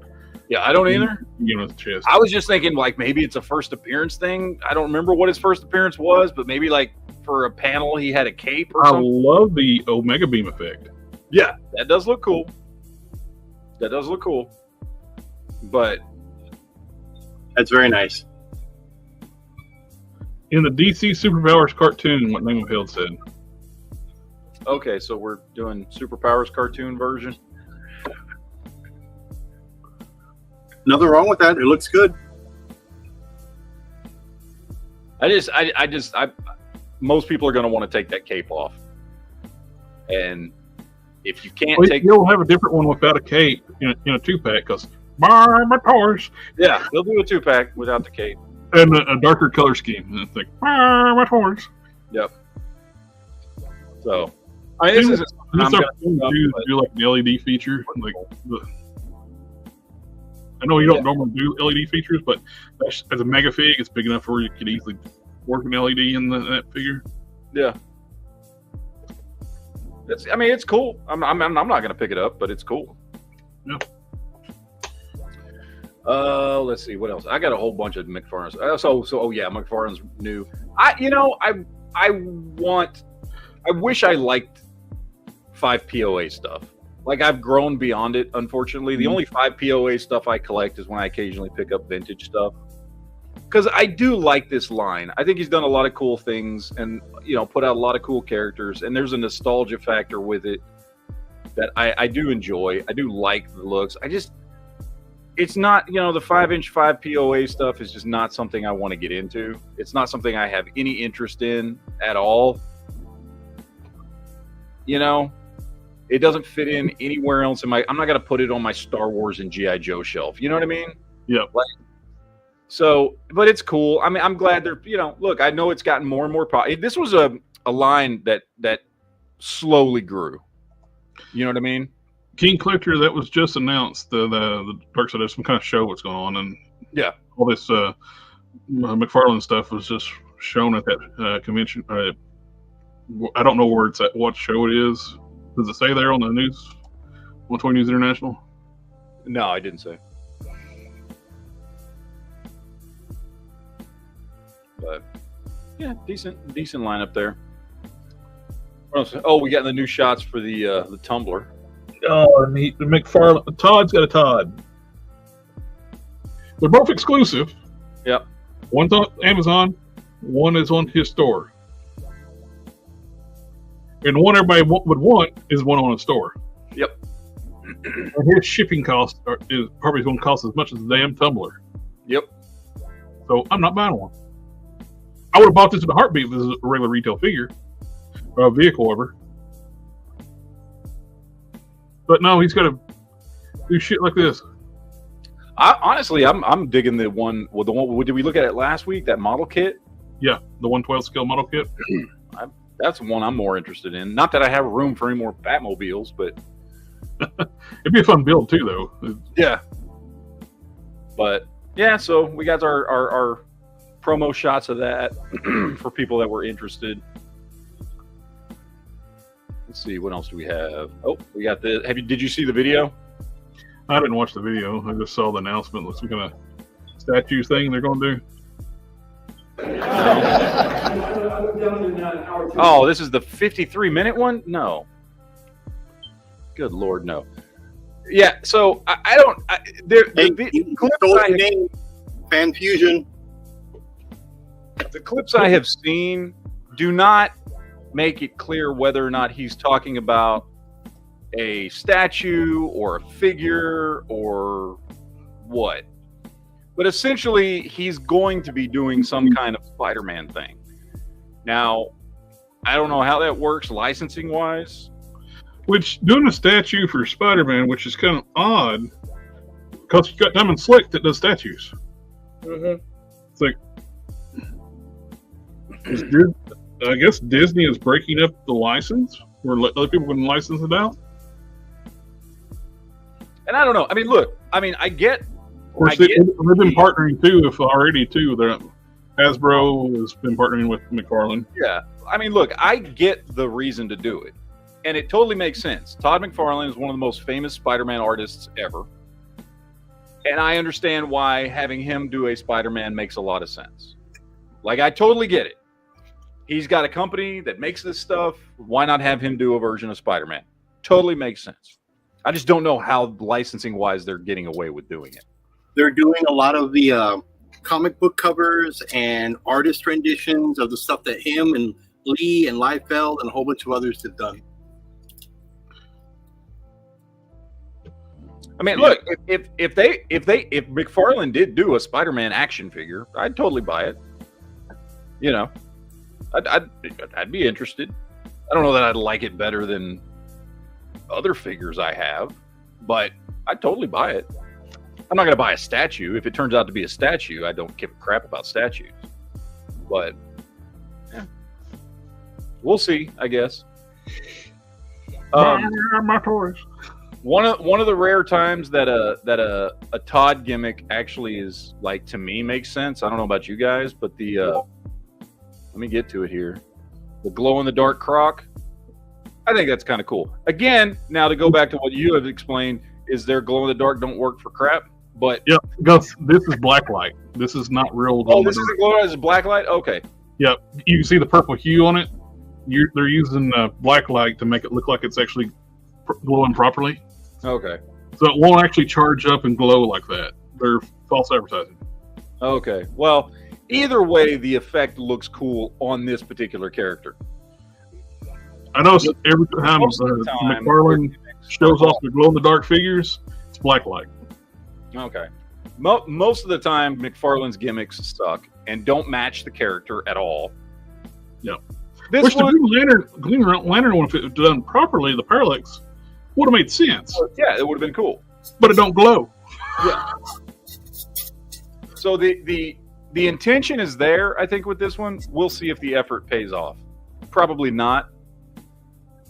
Yeah, I don't either. You know, his chest. I was just thinking like maybe it's a first appearance thing. I don't remember what his first appearance was, but maybe like for a panel he had a cape or something. I love the Omega Beam effect. Yeah, that does look cool. That does look cool, but that's very nice. In the DC Superpowers cartoon, what Name of Held said. Okay, so we're doing Superpowers cartoon version. Nothing wrong with that. It looks good. Most people are going to want to take that cape off, and if you can't you'll have a different one without a cape in a 2-pack, because buy my toys. Yeah, they'll do a 2-pack without the cape. And a darker color scheme. And it's like, buy my toys. Yep. So, I mean, this is I'm do like the LED feature. Like I know you don't normally do LED features, but as a mega fig, it's big enough where you could easily work an LED in that figure. Yeah. I mean, it's cool. I'm not going to pick it up, but it's cool. Yeah. Let's see what else. I got a whole bunch of McFarlane's. McFarlane's new. I wish I liked 5 POA stuff. Like, I've grown beyond it, unfortunately. The only 5 POA stuff I collect is when I occasionally pick up vintage stuff. Because I do like this line. I think he's done a lot of cool things and, put out a lot of cool characters. And there's a nostalgia factor with it that I do enjoy. I do like the looks. It's not, the 5-inch 5 POA stuff is just not something I want to get into. It's not something I have any interest in at all. It doesn't fit in anywhere else in I'm not going to put it on my Star Wars and G.I. Joe shelf. You know what I mean? Yeah. But it's cool. I mean, I'm glad they're, look, I know it's gotten more and more popular. This was a line that slowly grew. You know what I mean? King Collector, that was just announced. The Darkseid has some kind of show what's going on, and all this McFarlane stuff was just shown at that convention. I don't know where it's at, what show it is. Does it say there on the news? 120 News International? No, I didn't say. But yeah, decent lineup there. What else? Oh, we got the new shots for the Tumbler. Oh, and the McFarlane. Todd's got a Todd. They're both exclusive. Yep. One's on Amazon. One is on his store. And the one everybody would want is one on a store. Yep. And his shipping cost is probably going to cost as much as the damn Tumbler. Yep. So I'm not buying one. I would have bought this in a heartbeat if this was a regular retail figure or a vehicle ever. But no, he's got to do shit like this. Honestly, I'm digging the one. Well, the one did we look at it last week? That model kit. Yeah, the 112 scale model kit. That's the one I'm more interested in. Not that I have room for any more Batmobiles, but it'd be a fun build too, though. Yeah. But yeah, so we got our promo shots of that for people that were interested. Let's see, what else do we have? Oh, we got the. Did you see the video? I didn't watch the video. I just saw the announcement. Looks some kind of statue thing they're going to do. Oh, this is the 53-minute one? No. Good Lord, no. Yeah, so I don't. Fan Fusion. The clips I have seen do not make it clear whether or not he's talking about a statue or a figure or what. But essentially, he's going to be doing some kind of Spider-Man thing. Now, I don't know how that works licensing-wise. Which, doing a statue for Spider-Man, which is kind of odd, because you got Diamond Slick that does statues. Mm-hmm. It's like, I guess Disney is breaking up the license, or let other people can license it out. And I don't know. I mean, look. I mean, I get. Of course, they've been partnering too. If already too, Hasbro has been partnering with McFarlane. Yeah, I mean, look. I get the reason to do it, and it totally makes sense. Todd McFarlane is one of the most famous Spider-Man artists ever, and I understand why having him do a Spider-Man makes a lot of sense. Like, I totally get it. He's got a company that makes this stuff. Why not have him do a version of Spider-Man? Totally makes sense. I just don't know how licensing-wise they're getting away with doing it. They're doing a lot of the comic book covers and artist renditions of the stuff that him and Lee and Liefeld and a whole bunch of others have done. I mean, look, if McFarlane did do a Spider-Man action figure, I'd totally buy it. You know, I'd be interested. I don't know that I'd like it better than other figures I have, but I'd totally buy it. I'm not going to buy a statue. If it turns out to be a statue, I don't give a crap about statues. But yeah, we'll see, I guess. My toys. One of the rare times that a Todd gimmick actually is, like, to me, makes sense. I don't know about you guys, but the let me get to it here. The glow in the dark Croc. I think that's kind of cool. Again, now to go back to what you have explained, is their glow in the dark don't work for crap. But yep, because this is blacklight. This is not real. Oh, this is a glow. This is blacklight. Okay. Yep, you can see the purple hue on it. They're using blacklight to make it look like it's actually glowing properly. Okay. So it won't actually charge up and glow like that. They're false advertising. Okay. Well, either way, the effect looks cool on this particular character. I know every time McFarlane shows off the glow-in-the-dark figures, it's blacklight. Okay. Most of the time, McFarlane's gimmicks suck and don't match the character at all. Yeah. This one, the Green Lantern one, if it was done properly, the parallax would have made sense. Yeah, it would have been cool. But it don't glow. Yeah. So the intention is there, I think, with this one. We'll see if the effort pays off. Probably not.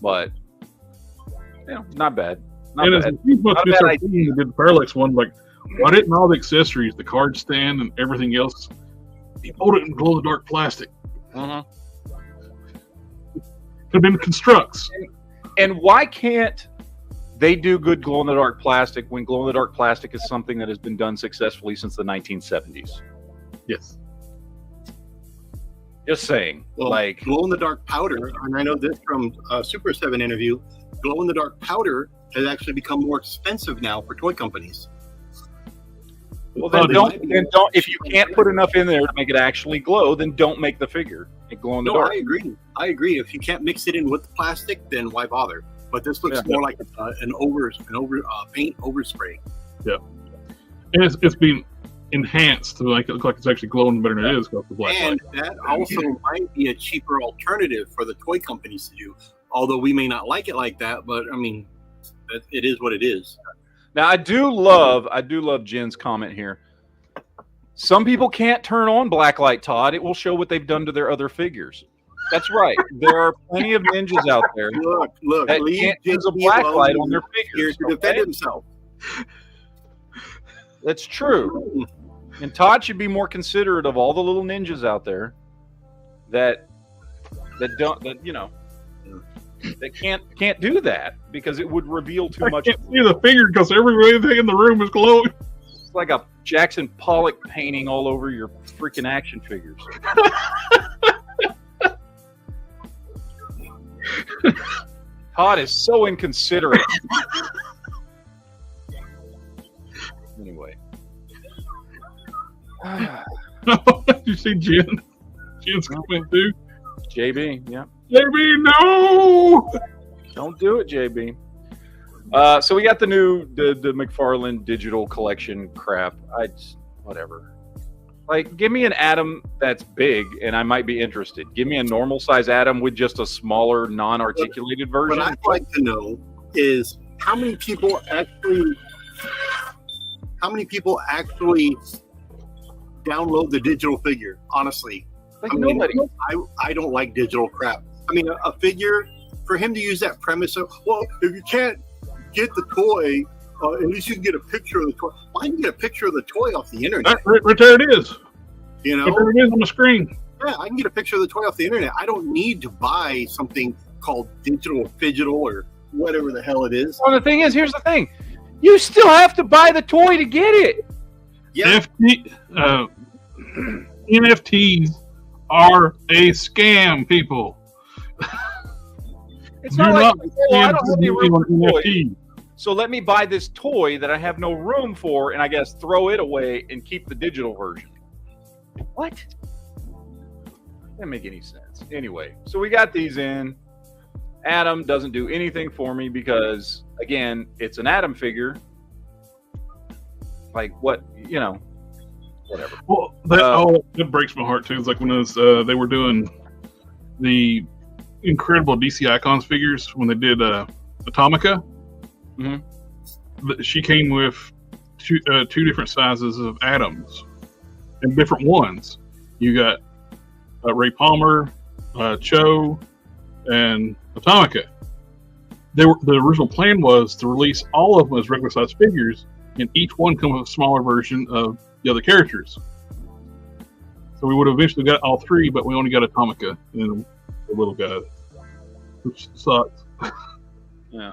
But, you know, not bad. Not bad. Did the parallax one, like, why didn't all the accessories, the card stand and everything else, he pulled it in glow-in-the-dark plastic? Uh-huh. Could have been constructs. And why can't they do good glow-in-the-dark plastic when glow-in-the-dark plastic is something that has been done successfully since the 1970s? Yes. Just saying. Well, like, glow-in-the-dark powder, and I know this from a Super 7 interview, glow-in-the-dark powder has actually become more expensive now for toy companies. Well, then don't. If you can't put enough in there to make it actually glow, then don't make the figure glow in the dark. I agree. If you can't mix it in with the plastic, then why bother? But this looks more like an paint overspray. Yeah, and it's being enhanced to make it look like it's actually glowing better than it is because the black and light. That also might be a cheaper alternative for the toy companies to do. Although we may not like it like that, but I mean, it is what it is. Now, I do love Jen's comment here. Some people can't turn on blacklight, Todd. It will show what they've done to their other figures. That's right. There are plenty of ninjas out there look, that can't use a blacklight on their figures. Here to defend himself. That's true. And Todd should be more considerate of all the little ninjas out there that can't do that because it would reveal too much. I can't see the figure because everything in the room is glowing. It's like a Jackson Pollock painting all over your freaking action figures. Todd is so inconsiderate. Anyway. Did you see Jen? Jen's coming too. JB, yeah. JB, no! Don't do it, JB. So we got the McFarlane digital collection crap. Whatever. Like, give me an Atom that's big, and I might be interested. Give me a normal size Atom with just a smaller, non-articulated version. What I'd like to know is how many people actually download the digital figure. Honestly, Like, nobody. I don't like digital crap. I mean, a figure, for him to use that premise of, well, if you can't get the toy, at least you can get a picture of the toy. Why can you get a picture of the toy off the internet? Right there it is. You know, Right there it is on the screen. Yeah, I can get a picture of the toy off the internet. I don't need to buy something called digital figital or whatever the hell it is. Well, the thing is, here's the thing. You still have to buy the toy to get it. Yeah. NFTs are a scam, people. It's not like, I don't have any room for toys, NFT. so let me buy this toy that I have no room for, and I guess throw it away and keep the digital version. What? Doesn't make any sense. Anyway, so we got these in. Atom doesn't do anything for me because, again, it's an Atom figure. Like, what, whatever. Well, that breaks my heart too. It's like when they were doing the incredible DC Icons figures when they did Atomica. Mm-hmm. She came with two different sizes of Atoms and different ones. You got Ray Palmer, Cho, and Atomica. The original plan was to release all of them as regular size figures, and each one come with a smaller version of the other characters. So we would have eventually got all three, but we only got Atomica and the little guy, which sucks. Yeah.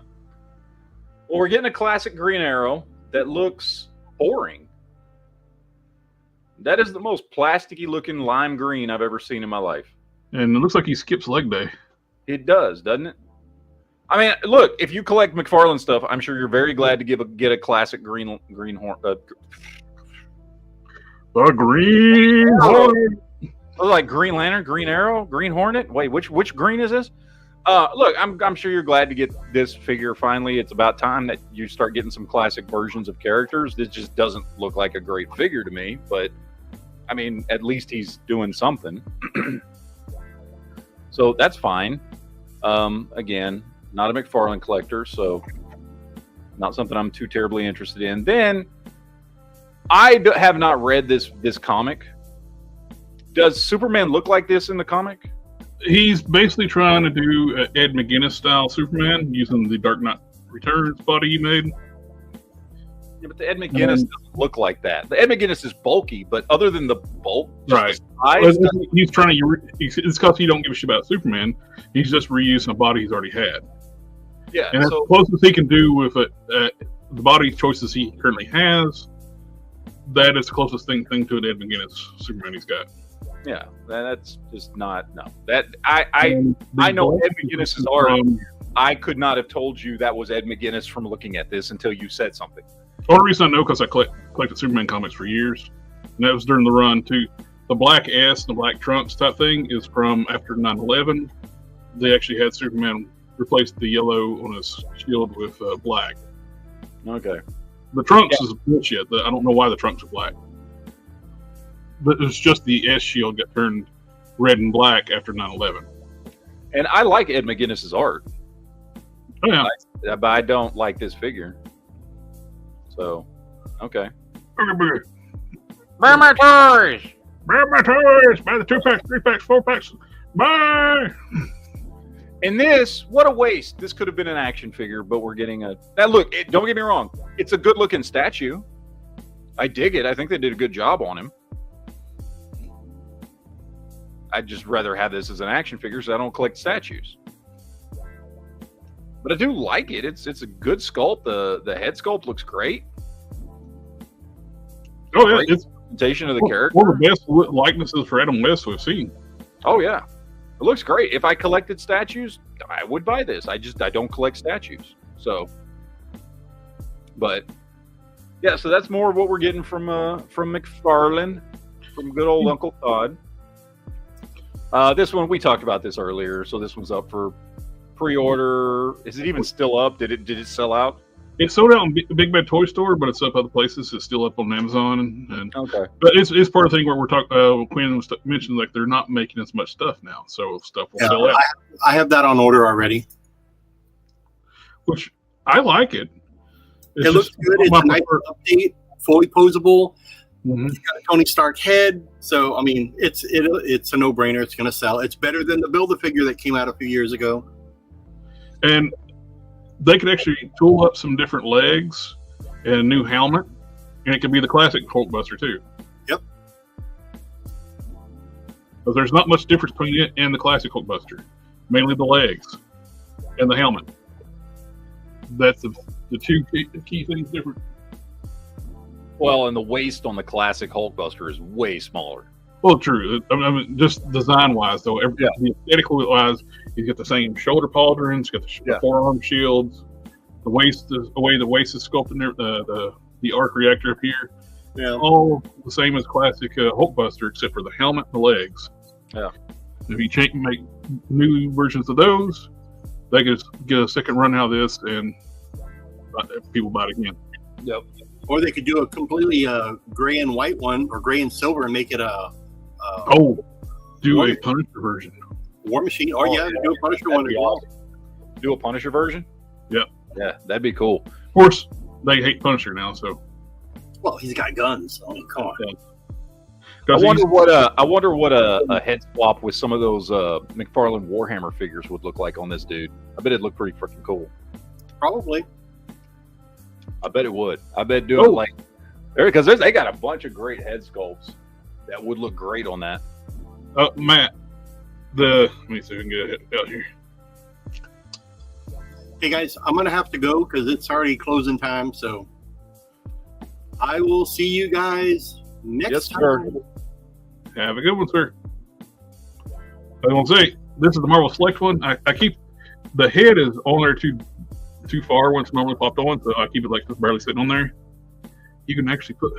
Well, we're getting a classic Green Arrow that looks boring. That is the most plasticky looking lime green I've ever seen in my life. And it looks like he skips leg day. It does, doesn't it? I mean, look, if you collect McFarlane stuff, I'm sure you're very glad to get a classic green horn. The Green Hornet. Like Green Lantern, Green Arrow, Green Hornet. Wait, which green is this? Look, I'm sure you're glad to get this figure finally. It's about time that you start getting some classic versions of characters. This just doesn't look like a great figure to me, but I mean, at least he's doing something. So that's fine. Again, not a McFarlane collector, so not something I'm too terribly interested in. Then I have not read this comic. Does Superman look like this in the comic? He's basically trying to do Ed McGuinness style Superman using the Dark Knight Returns body he made. Yeah, but the Ed McGuinness doesn't look like that. The Ed McGuinness is bulky, but other than the bulk, right? He's trying to. It's because he don't give a shit about Superman. He's just reusing a body he's already had. Yeah, and so, as close as he can do with the body choices he currently has, that is the closest thing to an Ed McGuinness Superman he's got. Yeah, that's just not that I know Ed McGuinness's art. I could not have told you that was Ed McGuinness from looking at this until you said something. The only reason I know because I collected Superman comics for years, and that was during the run too. The black S and the black trunks type thing is from after 9/11. They actually had Superman replace the yellow on his shield with black. Okay. The trunks is bullshit. I don't know why the trunks are black. But it's just the S shield got turned red and black after 9/11. And I like Ed McGuinness's art. Oh, yeah. But I don't like this figure. So, okay. Buy my toys! Buy my toys! Buy the 2-packs, 3-packs, 4-packs. Bye! And this, what a waste. This could have been an action figure, but we're getting a... Now, look, don't get me wrong. It's a good-looking statue. I dig it. I think they did a good job on him. I'd just rather have this as an action figure so I don't collect statues. But I do like it. It's a good sculpt. The head sculpt looks great. Oh, yeah. It's presentation of the character. One of the best likenesses for Adam West we've seen. Oh, yeah. It looks great. If I collected statues, I would buy this. I don't collect statues. So, but yeah, so that's more of what we're getting from McFarlane, from good old Uncle Todd. This one, we talked about this earlier, so this one's up for pre-order. Is it even still up? Did it sell out? It's sold out in Big Bad Toy Store, but it's up other places. It's still up on Amazon, and Okay. but it's part of the thing where we're talking. Quinn was mentioned like they're not making as much stuff now, so stuff will sell out. I have that on order already. Which I like it. It looks good. It's a nice update, fully posable. Mm-hmm. It's got a Tony Stark head, so I mean, it's a no-brainer. It's going to sell. It's better than the Build-A-Figure that came out a few years ago. And they could actually tool up some different legs and a new helmet, and it could be the classic Hulkbuster too. Yep. Because there's not much difference between it and the classic Hulkbuster. Mainly the legs and the helmet. That's the two key things different. Well, and the waist on the classic Hulkbuster is way smaller. Well, true. I mean, just design-wise, though, the aesthetic-wise, he's got the same shoulder pauldrons, got the forearm shields, the waist, the way the waist is sculpted, there, the arc reactor up here, all the same as classic Hulkbuster, except for the helmet and the legs. Yeah. If you make new versions of those, they could get a second run out of this, and people buy it again. Yep. Or they could do a completely gray and white one, or gray and silver, and make it a Punisher version. War Machine. Or do a Punisher one as well. Do a Punisher version? Yep. Yeah, that'd be cool. Of course, they hate Punisher now, so. Well, he's got guns. I mean, come on. Yeah. I wonder what a head swap with some of those McFarlane Warhammer figures would look like on this dude. I bet it'd look pretty freaking cool. Probably. I bet it would. I bet do it like because they got a bunch of great head sculpts that would look great on that. Matt, let me see if we can get it out here. Hey guys, I'm gonna have to go because it's already closing time. So I will see you guys next time. Sir. Have a good one, sir. I want to say this is the Marvel Select one. I keep the head is on there too far when it's normally popped on, so I keep it like just barely sitting on there. You can actually put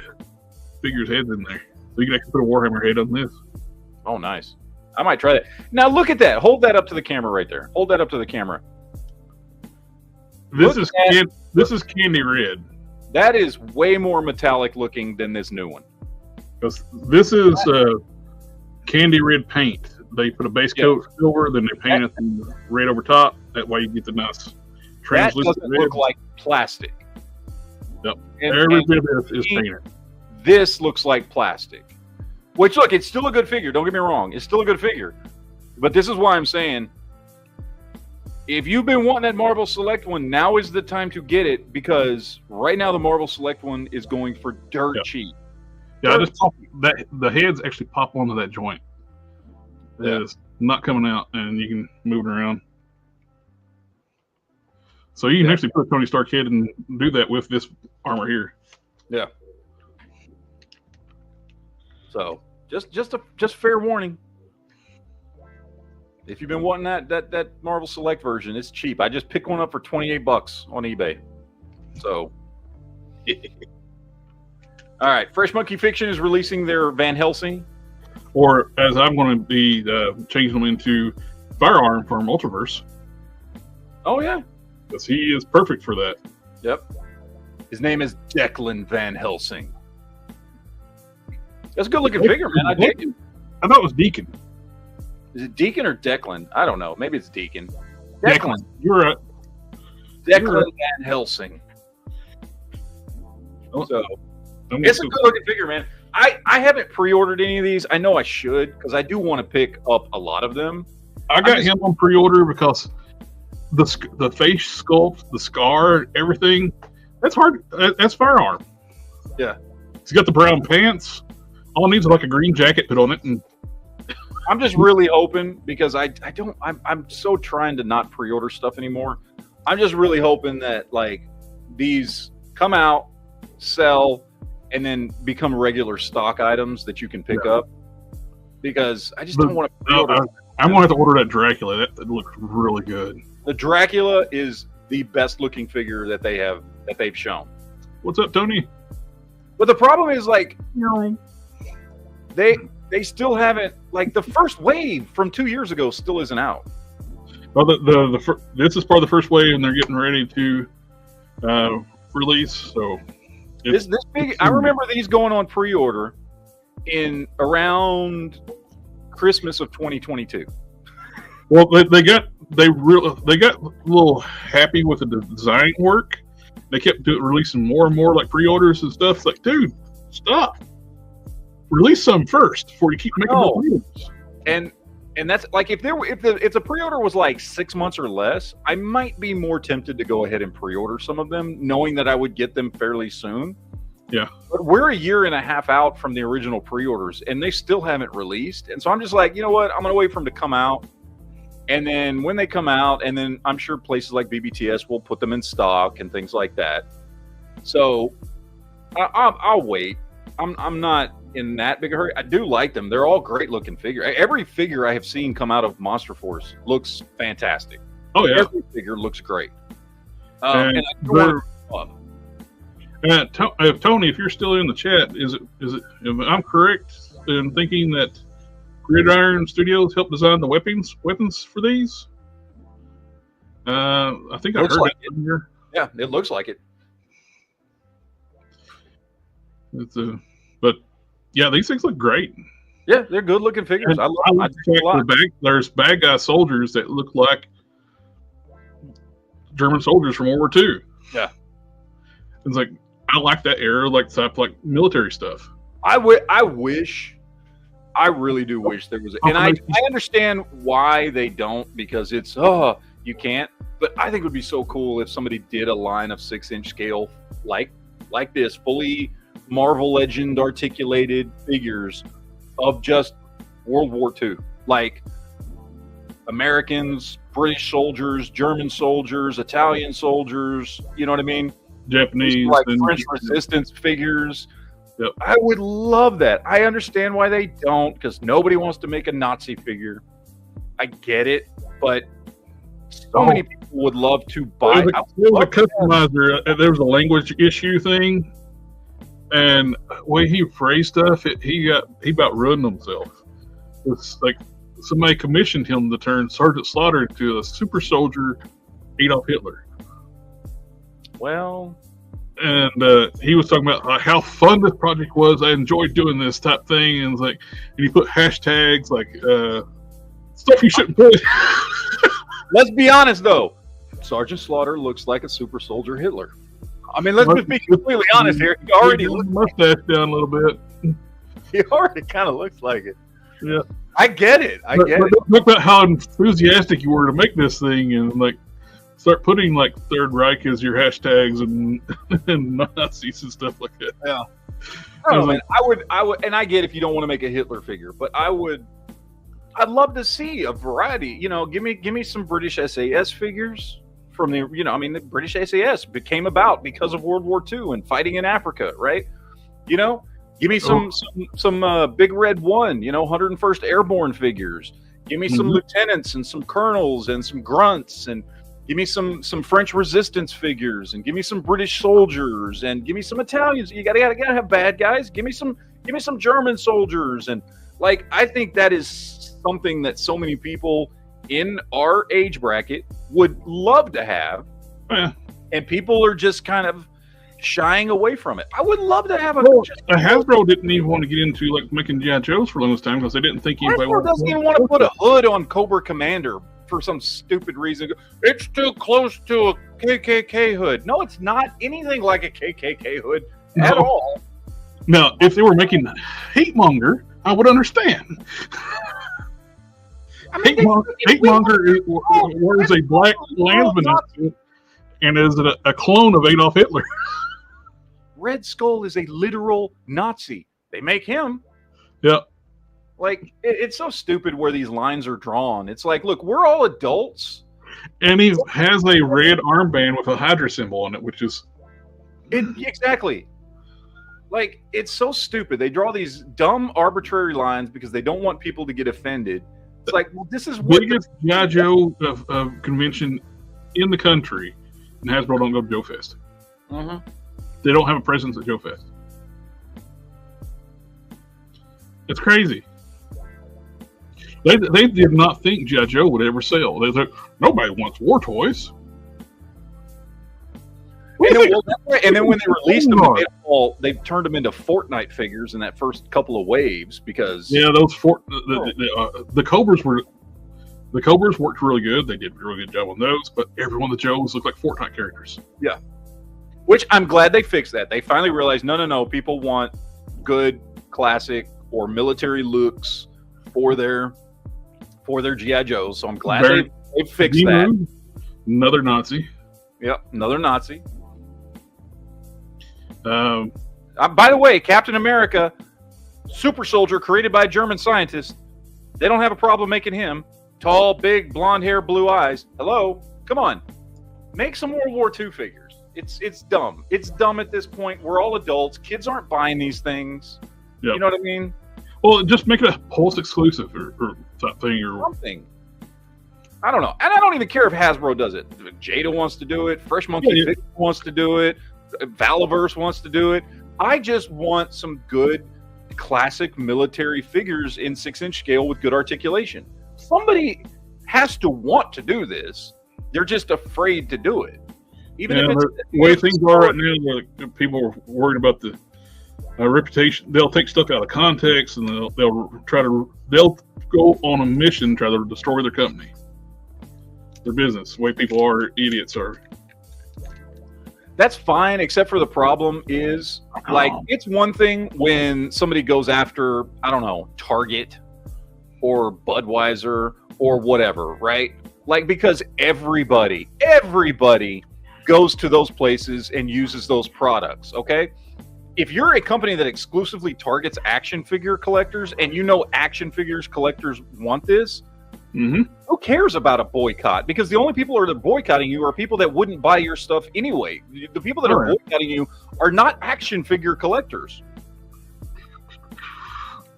figures' heads in there. So you can actually put a Warhammer head on this. Oh, nice. I might try that. Now look at that. Hold that up to the camera right there. Hold that up to the camera. This is candy red. That is way more metallic looking than this new one. Because this is candy red paint. They put a base coat silver, then they paint it red over top. That way you get the nice translucent That doesn't look like plastic. Yep. Every bit of this is painted. This looks like plastic. Which, look, it's still a good figure. Don't get me wrong. It's still a good figure. But this is why I'm saying, if you've been wanting that Marvel Select one, now is the time to get it, because right now the Marvel Select one is going for dirt cheap. Yeah, the heads actually pop onto that joint. It's not coming out, and you can move it around. So you can actually put a Tony Stark head and do that with this armor here. Yeah. So just fair warning. If you've been wanting that Marvel Select version, it's cheap. I just picked one up for $28 on eBay. So, all right. Fresh Monkey Fiction is releasing their Van Helsing, or as I'm going to be changing them into Firearm from Ultraverse. Oh yeah, because he is perfect for that. Yep. His name is Declan Van Helsing. That's a good looking figure, man. I dig it. I thought it was Deacon. Is it Deacon or Declan? I don't know. Maybe it's Deacon. Declan. You're right. Declan Van Helsing. So it's a good looking figure, man. I haven't pre-ordered any of these. I know I should, because I do want to pick up a lot of them. I got him on pre-order because the face sculpt, the scar, everything, that's hard. That's Firearm. Yeah. He's got the brown pants. All it needs is like a green jacket put on it, and I'm just really hoping, because I'm so trying to not pre-order stuff anymore. I'm just really hoping that like these come out, sell, and then become regular stock items that you can pick up. Because I just don't want to pre-order. I'm going to have to order that Dracula. That looks really good. The Dracula is the best looking figure that they've shown. What's up, Tony? But the problem is, like, they still haven't, like, the first wave from 2 years ago still isn't out. Well, this is part of the first wave, and they're getting ready to release. So this big, I remember these going on pre-order in around Christmas of 2022. Well, they got a little happy with the design work. They kept releasing more and more like pre-orders and stuff. It's like, dude, stop. Release some first before you keep making more pre-orders. And that's like if the pre-order was like 6 months or less, I might be more tempted to go ahead and pre-order some of them, knowing that I would get them fairly soon. Yeah. But we're a year and a half out from the original pre-orders, and they still haven't released. And so I'm just like, you know what? I'm gonna wait for them to come out. And then when they come out, and then I'm sure places like BBTS will put them in stock and things like that. So I'll wait. I'm not in that big a hurry. I do like them. They're all great looking figure. Every figure I have seen come out of Monster Force looks fantastic. Oh yeah, every figure looks great. And I do want to Tony, if you're still in the chat, is it? If I'm correct in thinking that Gridiron Studios helped design the weapons for these? I think I heard like that here. Yeah, it looks like it. But yeah, these things look great. Yeah, they're good looking figures. I like the fact there's bad guy soldiers that look like German soldiers from World War II. Yeah, it's like I like that era, like military stuff. I really do wish there was, and I understand why they don't, because it's you can't. But I think it would be so cool if somebody did a line of 6-inch scale like this, fully Marvel Legend articulated figures of just World War II, like Americans, British soldiers, German soldiers, Italian soldiers. You know what I mean? Japanese, like French resistance figures. Yep. I would love that. I understand why they don't, because nobody wants to make a Nazi figure. I get it, but so many people would love to buy. There was a customizer. There was a language issue thing, and the way he phrased stuff, he about ruined himself. It's like somebody commissioned him to turn Sergeant Slaughter into a super soldier Adolf Hitler. Well, and he was talking about how fun this project was. I enjoyed doing this type thing, and it's like, and he put hashtags like stuff you shouldn't put. Let's be honest, though. Sergeant Slaughter looks like a super soldier Hitler. I mean, let's just be completely honest here. He already looks mustache down a little bit. He already kind of looks like it. Yeah, I get it. I get it. Look about how enthusiastic you were to make this thing, and like start putting like Third Reich as your hashtags and Nazis and stuff like that. Yeah. Oh man, I would, and I get if you don't want to make a Hitler figure, but I'd love to see a variety. You know, give me some British SAS figures from the, the British SAS came about because of World War II and fighting in Africa, right? You know, give me some Big Red 1, 101st Airborne figures. Give me some lieutenants and some colonels and some grunts, and give me some French resistance figures, and give me some British soldiers, and give me some Italians. You gotta have bad guys. Give me some German soldiers, and like I think that is something that so many people in our age bracket would love to have, and people are just kind of shying away from it. I would love to have Hasbro didn't even want to get into like making G.I. Joes for the longest time because they didn't think anybody doesn't even want to put a hood on Cobra Commander for some stupid reason. It's too close to a KKK hood. No, it's not anything like a KKK hood at all. Now, if they were making Hatemonger, I would understand. Hatemonger wears a black Landsman and is a clone of Adolf Hitler. Red Skull is a literal Nazi. They make him. Yeah. Like, it's so stupid where these lines are drawn. It's like, look, we're all adults. And he has a red armband with a Hydra symbol on it, which is... Exactly. Like, it's so stupid. They draw these dumb, arbitrary lines because they don't want people to get offended. It's like, well, this is what biggest G.I. Joe convention in the country, and Hasbro don't go to Joe Fest. They don't have a presence at Joe Fest. It's crazy. They did not think G.I. Joe would ever sell. They thought nobody wants war toys. And then when they released them, they turned them into Fortnite figures in that first couple of waves because those the Cobras worked really good. They did a really good job on those, but every one of the Joes looked like Fortnite characters. Yeah, which I'm glad they fixed that. They finally realized no, people want good classic or military looks for their GI Joes. So I'm glad they fixed that. Another Nazi. Yep, another Nazi. By the way, Captain America, super soldier created by a German scientist. They don't have a problem making him tall, big, blonde hair, blue eyes. Hello, come on, make some World War II figures. It's dumb. It's dumb at this point. We're all adults. Kids aren't buying these things. Yep. You know what I mean? Well, just make it a Pulse exclusive or something or something. I don't know. And I don't even care if Hasbro does it. Jada wants to do it. Fresh Monkey Fiction wants to do it. Valaverse wants to do it. I just want some good classic military figures in 6-inch scale with good articulation. Somebody has to want to do this. They're just afraid to do it. Even if it's the way things are right now, people are worried about the reputation. They'll take stuff out of context and they'll go on a mission, try to destroy their company. Their business, the way people are, idiots are. That's fine, except for the problem is, like, it's one thing when somebody goes after, I don't know, Target or Budweiser or whatever, right? Like, because everybody goes to those places and uses those products, okay? If you're a company that exclusively targets action figure collectors and you know action figures collectors want this, who cares about a boycott? Because the only people that are boycotting you are people that wouldn't buy your stuff anyway. The people that are boycotting you are not action figure collectors.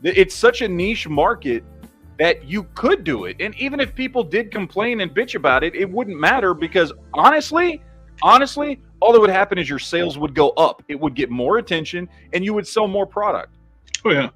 It's such a niche market that you could do it. And even if people did complain and bitch about it, it wouldn't matter because honestly, all that would happen is your sales would go up. It would get more attention and you would sell more product. Oh, yeah.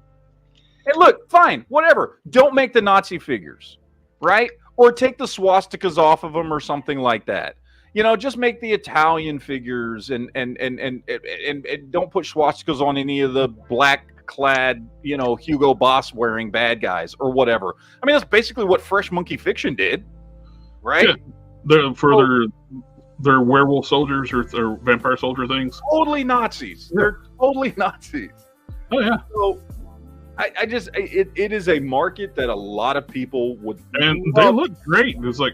And look, fine, whatever. Don't make the Nazi figures. Right? Or take the swastikas off of them or something like that. You know, just make the Italian figures and don't put swastikas on any of the black clad, you know, Hugo Boss wearing bad guys or whatever. I mean, that's basically what Fresh Monkey Fiction did. Right? Yeah. Their werewolf soldiers or their vampire soldier things. Totally Nazis. Yeah. They're totally Nazis. Oh yeah. So it is a market that a lot of people would, and they look great. It's like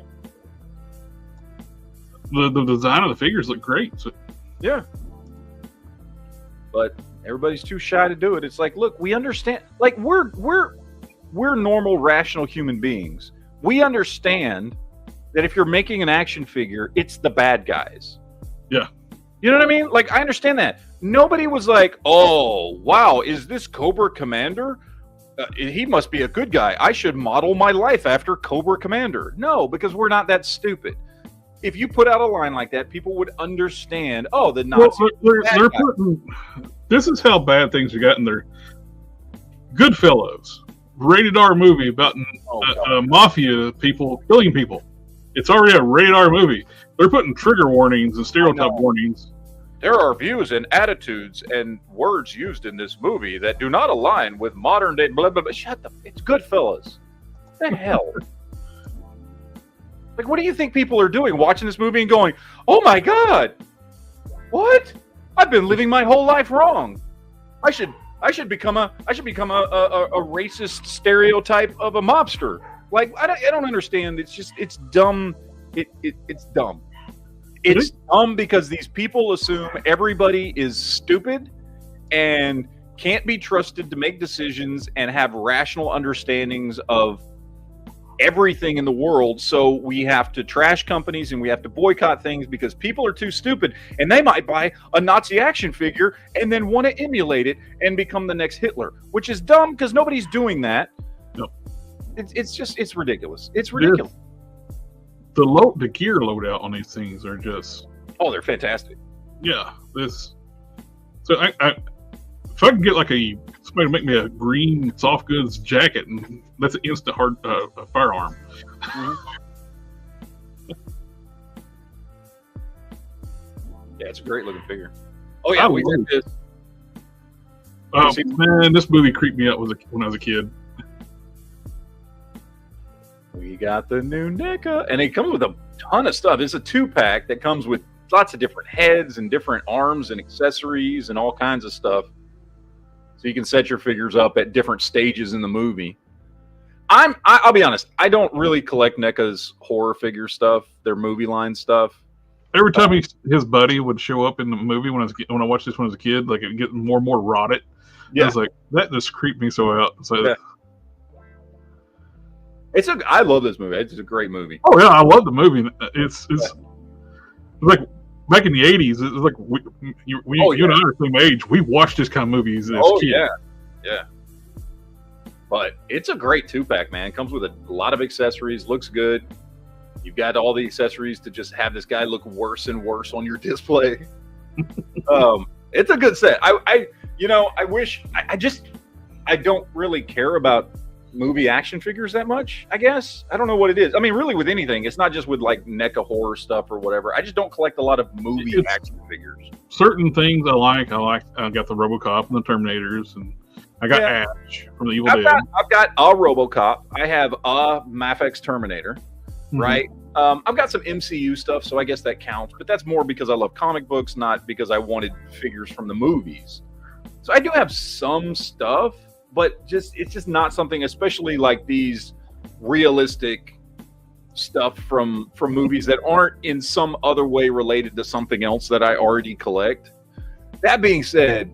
the design of the figures look great. So. Yeah, but everybody's too shy to do it. It's like, look, we understand. Like we're normal, rational human beings. We understand that if you're making an action figure, it's the bad guys. Yeah. You know what I mean? Like, I understand that. Nobody was like, oh, wow, is this Cobra Commander? He must be a good guy. I should model my life after Cobra Commander. No, because we're not that stupid. If you put out a line like that, people would understand, oh, the Nazis. Well, this is how bad things are gotten there. Goodfellas, rated R movie about mafia people killing people. It's already a rated R movie. They're putting trigger warnings and stereotype warnings. There are views and attitudes and words used in this movie that do not align with modern day. Blah, blah, blah. It's Goodfellas. What the hell? Like, what do you think people are doing watching this movie and going, "Oh my God, what? I've been living my whole life wrong. I should become a racist stereotype of a mobster." Like, I don't understand. It's dumb. It's dumb. It's dumb because these people assume everybody is stupid and can't be trusted to make decisions and have rational understandings of everything in the world. So we have to trash companies and we have to boycott things because people are too stupid, and they might buy a Nazi action figure and then want to emulate it and become the next Hitler, which is dumb because nobody's doing that. No. It's ridiculous. It's ridiculous. The gear loadout on these things are just they're fantastic. Yeah, so I if I could get like somebody to make me a green soft goods jacket, and that's an instant hard firearm. Yeah, it's a great looking figure. Oh yeah, we did this. Oh man, this movie creeped me out when I was a kid. We got the new NECA, and it comes with a ton of stuff. It's a 2-pack that comes with lots of different heads and different arms and accessories and all kinds of stuff. So you can set your figures up at different stages in the movie. I'll be honest, I don't really collect NECA's horror figure stuff, their movie line stuff. Every time his buddy would show up in the movie when I watched this when I was a kid, like it getting more and more rotted. Yeah. I was like, that just creeped me so out. So yeah. I love this movie. It's a great movie. Oh yeah, I love the movie. It's like back in the 80s. It's like you and I are the same age. We watched this kind of movies as kids. Yeah. But it's a great 2-pack, man. It comes with a lot of accessories. Looks good. You've got all the accessories to just have this guy look worse and worse on your display. It's a good set. I don't really care about movie action figures that much, I guess. I don't know what it is. I mean, really with anything, it's not just with like NECA horror stuff or whatever. I just don't collect a lot of movie action figures. Certain things I like. I got the RoboCop and the Terminators, and I got Ash from the Evil Dead. I've got a RoboCop. I have a Mafex Terminator, right? I've got some MCU stuff, so I guess that counts. But that's more because I love comic books, not because I wanted figures from the movies. So I do have some stuff, but it's just not something, especially like these realistic stuff from movies that aren't in some other way related to something else that I already collect. That being said,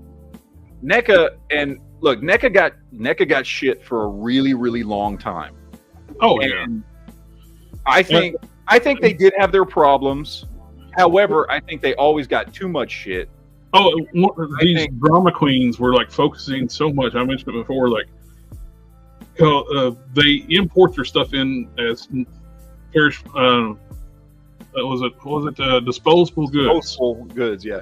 NECA got shit for a really, really long time. Oh yeah. I think they did have their problems. However, I think they always got too much shit. Oh, these drama queens were like focusing so much. I mentioned it before. Like, they import their stuff in as disposable goods. Disposable goods, yeah.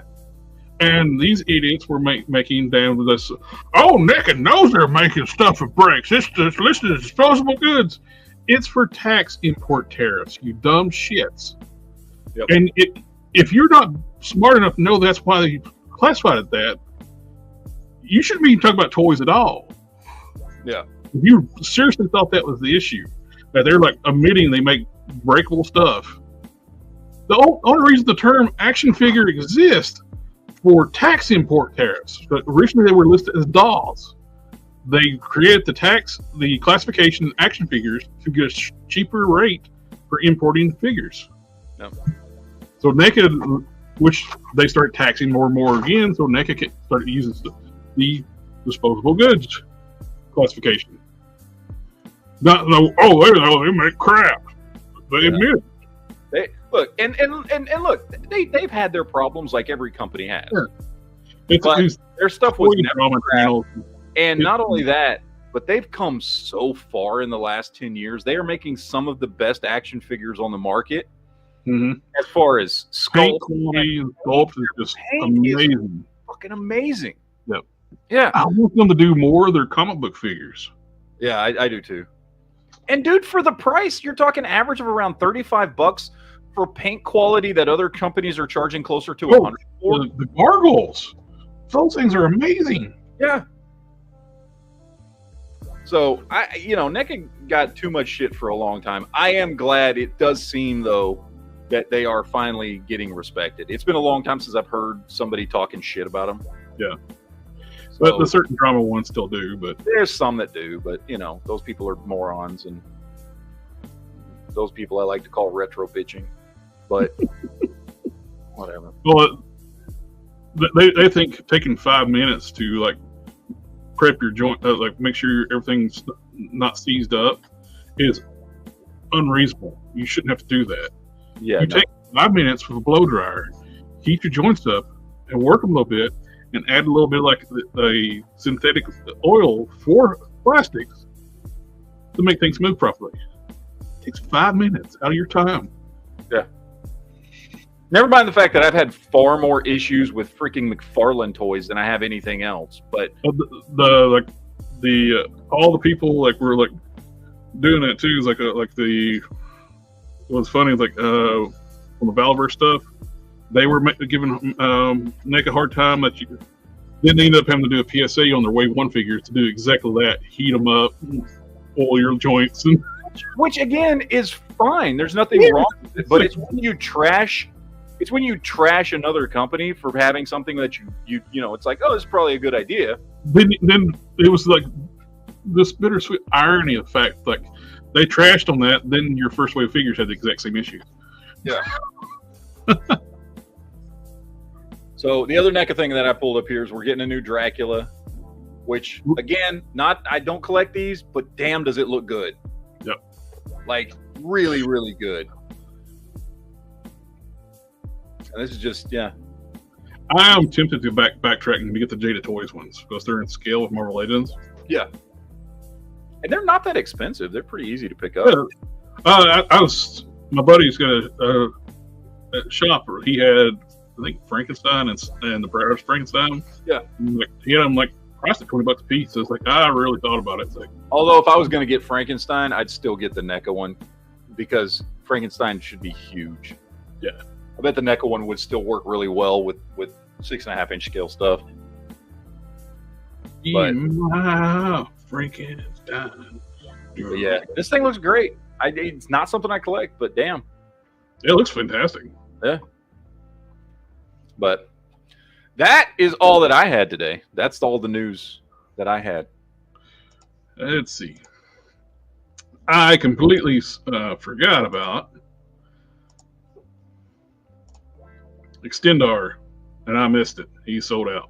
And these idiots were making down with this. Oh, NECA knows they're making stuff for breaks. It's listed as disposable goods. It's for tax import tariffs, you dumb shits. Yep. And if you're not smart enough to know that's why they classified it that, you shouldn't be talking about toys at all. Yeah. If you seriously thought that was the issue, that they're like admitting they make breakable stuff, the only reason the term action figure exists for tax import tariffs, but originally they were listed as dolls. They created the classification action figures to get a cheaper rate for importing figures. Yep. So NECA, which they start taxing more and more again, so NECA started using the disposable goods classification. They make crap. They admit it. They've had their problems like every company has. Yeah. Their stuff was never crap. And not only that, but they've come so far in the last 10 years. They are making some of the best action figures on the market. Mm-hmm. As far as paint quality and sculpt is just amazing. Fucking amazing. Yep. Yeah. I want them to do more of their comic book figures. Yeah, I do too. And dude, for the price, you're talking average of around $35 for paint quality that other companies are charging closer to $100 for. The gargoyles. Those things are amazing. Yeah. So, NECA got too much shit for a long time. I am glad it does seem, though, that they are finally getting respected. It's been a long time since I've heard somebody talking shit about them. Yeah. So, but the certain drama ones still do. But there's some that do, but, those people are morons, and those people I like to call retro bitching. But, whatever. Well, they think taking 5 minutes to, like, prep your joint, like make sure everything's not seized up, is unreasonable. You shouldn't have to do that. Yeah, take 5 minutes with a blow dryer, heat your joints up, and work them a little bit, and add a little bit like the synthetic oil for plastics to make things move properly. It takes 5 minutes out of your time. Yeah. Never mind the fact that I've had far more issues with freaking McFarlane toys than I have anything else. But all the people were doing it too. Is what's funny is from the Valverse stuff. They were giving NECA a hard time that you. Then they ended up having to do a PSA on their Wave 1 figures to do exactly that. Heat them up, oil your joints. Which, again, is fine. There's nothing wrong with it. But it's when you trash another company for having something that you know, it's like, oh, this is probably a good idea. Then it was like this bittersweet irony of fact, like they trashed on that, then your first wave figures had the exact same issues. Yeah. So the other NECA thing that I pulled up here is we're getting a new Dracula, which again, I don't collect these, but damn, does it look good. Yep. Like really, really good. And this is just, yeah. I am tempted to backtrack and get the Jada Toys ones because they're in scale with Marvel Legends. Yeah. And they're not that expensive. They're pretty easy to pick up. Yeah. My buddy's got a shopper. He had, I think, Frankenstein and the Brothers Frankenstein. Yeah. He had them like priced at $20 a piece. So it's like, I really thought about it. It's like, although if I was going to get Frankenstein, I'd still get the NECA one because Frankenstein should be huge. Yeah. I bet the NECA one would still work really well with 6.5-inch scale stuff. But Frankenstein. Yeah, this thing looks great. It's not something I collect, but damn. It looks fantastic. Yeah. But that is all that I had today. That's all the news that I had. Let's see. I completely forgot about Extendar, and I missed it. He sold out.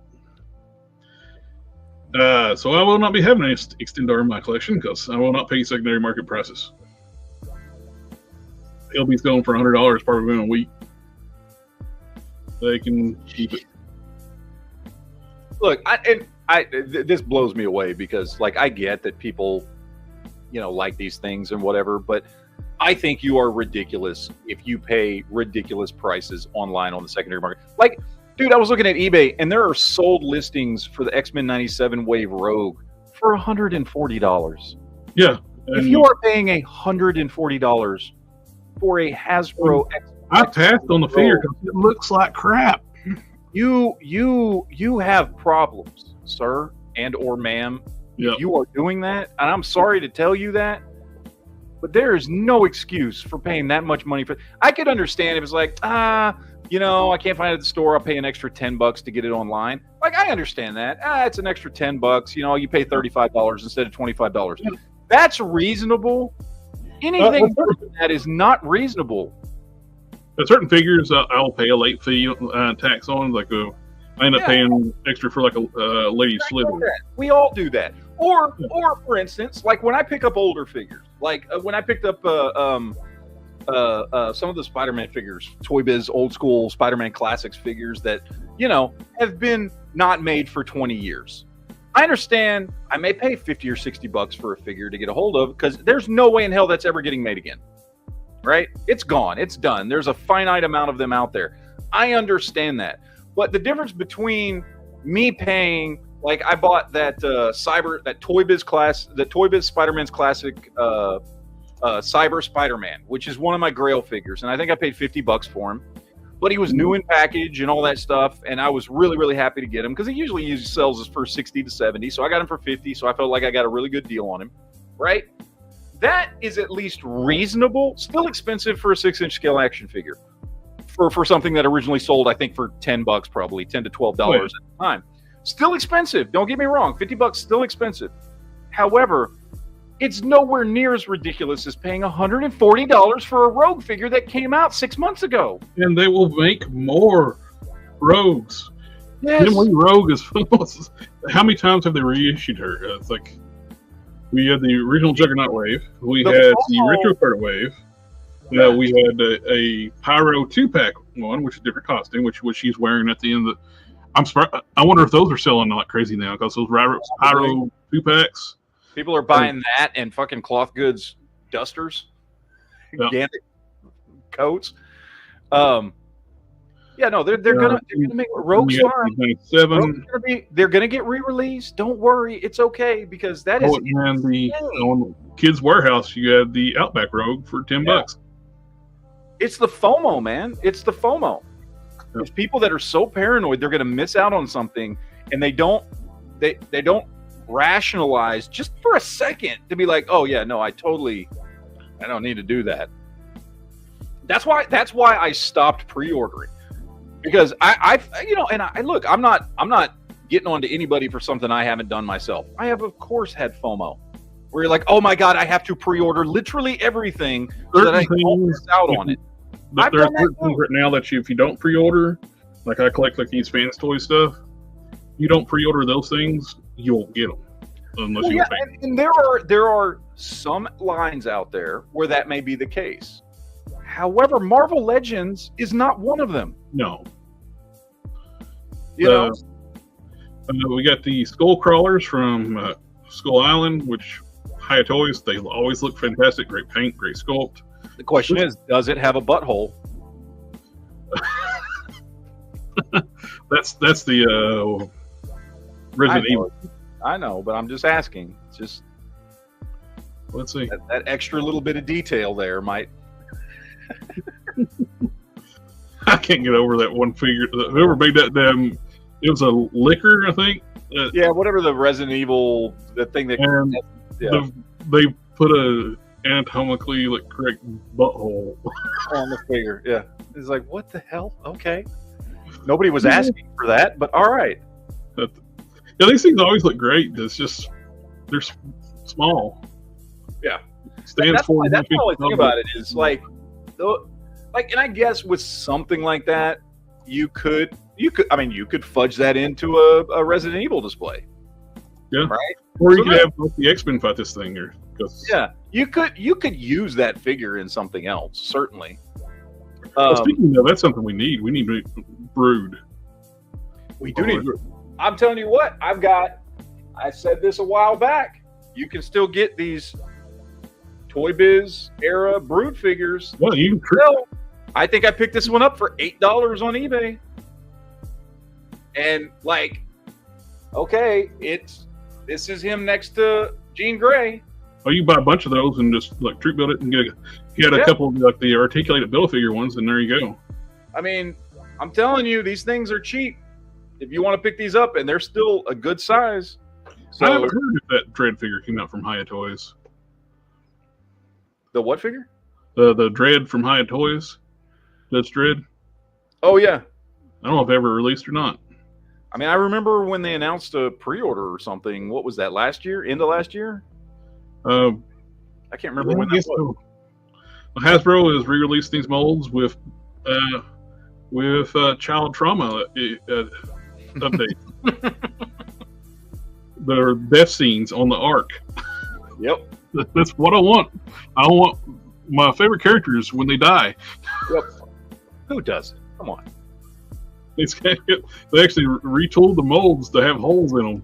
So I will not be having any Extendar in my collection because I will not pay secondary market prices. He'll be selling for $100 probably within a week. They can keep it. Look, this blows me away because, like, I get that people, you know, like these things and whatever, but I think you are ridiculous if you pay ridiculous prices online on the secondary market. Like, dude, I was looking at eBay and there are sold listings for the X-Men 97 Wave Rogue for $140. Yeah. If you are paying $140 for a Hasbro I passed on the figure because it looks like crap. You have problems, sir and or ma'am. Yep. If you are doing that, and I'm sorry to tell you that, but there is no excuse for paying that much money for. I could understand if it's like, you know, I can't find it at the store. I'll pay an extra $10 to get it online. Like, I understand that. It's an extra $10. You know, you pay $35 instead of $25. That's reasonable. Anything that is not reasonable. At certain figures, I'll pay a late fee tax on. Like, I end up paying extra for like a lady slither. We all do that. Or for instance, like when I pick up older figures, like when I picked up some of the Spider-Man figures, Toy Biz old school Spider-Man Classics figures that, you know, have been not made for 20 years. I understand I may pay $50 or $60 for a figure to get a hold of because there's no way in hell that's ever getting made again. Right? It's gone. It's done. There's a finite amount of them out there. I understand that. But the difference between me paying, like I bought that Toy Biz Spider-Man's Classic Cyber Spider-Man, which is one of my Grail figures, and I think I paid $50 for him. But he was new in package and all that stuff, and I was really, really happy to get him because he usually sells us for $60 to $70, so I got him for $50, so I felt like I got a really good deal on him, right? That is at least reasonable. Still expensive for a 6-inch scale action figure. For something that originally sold, I think, for $10, probably $10 to $12 at the time. Still expensive. Don't get me wrong. $50 still expensive. However, it's nowhere near as ridiculous as paying $140 for a Rogue figure that came out 6 months ago. And they will make more Rogues. Yes. Rogue is how many times have they reissued her? It's like we had the original Juggernaut wave. We had the Retro Card wave. We had a Pyro 2-pack one, which is a different costume, which she's wearing at the end of the. I wonder if those are selling like crazy now because those Pyro 2-packs. People are buying that and fucking cloth goods dusters, gigantic coats. Yeah, no, they're gonna make Rogue's fine. They're gonna get re-released. Don't worry, it's okay because that is. And on Kids Warehouse, you had the Outback Rogue for $10. It's the FOMO, man. It's the FOMO. It's people that are so paranoid they're going to miss out on something, and they don't rationalize just for a second to be like, oh yeah, no, I don't need to do that. That's why I stopped pre-ordering, because I look, I'm not getting on to anybody for something I haven't done myself. I have, of course, had FOMO, where you're like, oh my God, I have to pre-order literally everything so that I don't miss out on it. But there are certain things right now that if you don't pre-order, like I collect like these fans toy stuff, you don't pre-order those things, you won't get them unless you pay. And there are some lines out there where that may be the case. However, Marvel Legends is not one of them. No. You know? We got the skull crawlers from Skull Island, which Hiya Toys, they always look fantastic. Great paint, great sculpt. The question is, does it have a butthole? That's the Resident Evil. I know, but I'm just asking. It's just, let's see. That extra little bit of detail there might. I can't get over that one figure. Whoever made that, it was a liquor, I think. Yeah, whatever the Resident Evil, the thing that. They put a anatomically correct butthole on the figure. Yeah, it's like, what the hell? Okay, nobody was asking for that, but all right. Yeah, these things always look great. It's just they're small. Yeah, stands for. That's the only thing about it is and I guess with something like that, you could fudge that into a Resident Evil display. Yeah, right. Or you could have the X-Men fight this thing, yeah, you could use that figure in something else, certainly. Speaking of, that's something we need. We need Brood. We do need Brood. I'm telling you what, I said this a while back. You can still get these Toy Biz era Brood figures. Well, I think I picked this one up for $8 on eBay. And okay, this is him next to Jean Grey. Oh, you buy a bunch of those and just troop build it and get a couple of the articulated Build-A-Figure ones, and there you go. I mean, I'm telling you, these things are cheap if you want to pick these up, and they're still a good size. So, I haven't heard if that Dread figure came out from Hiya Toys. The what figure? The Dread from Hiya Toys. That's Dread. Oh yeah. I don't know if they ever released or not. I mean, I remember when they announced a pre-order or something. What was that, last year? End of last year? I can't remember when that was. Hasbro has re-released these molds with child trauma update. There are death scenes on the Ark. Yep. That's what I want. I want my favorite characters when they die. Yep. Who doesn't? Come on. They actually retooled the molds to have holes in them.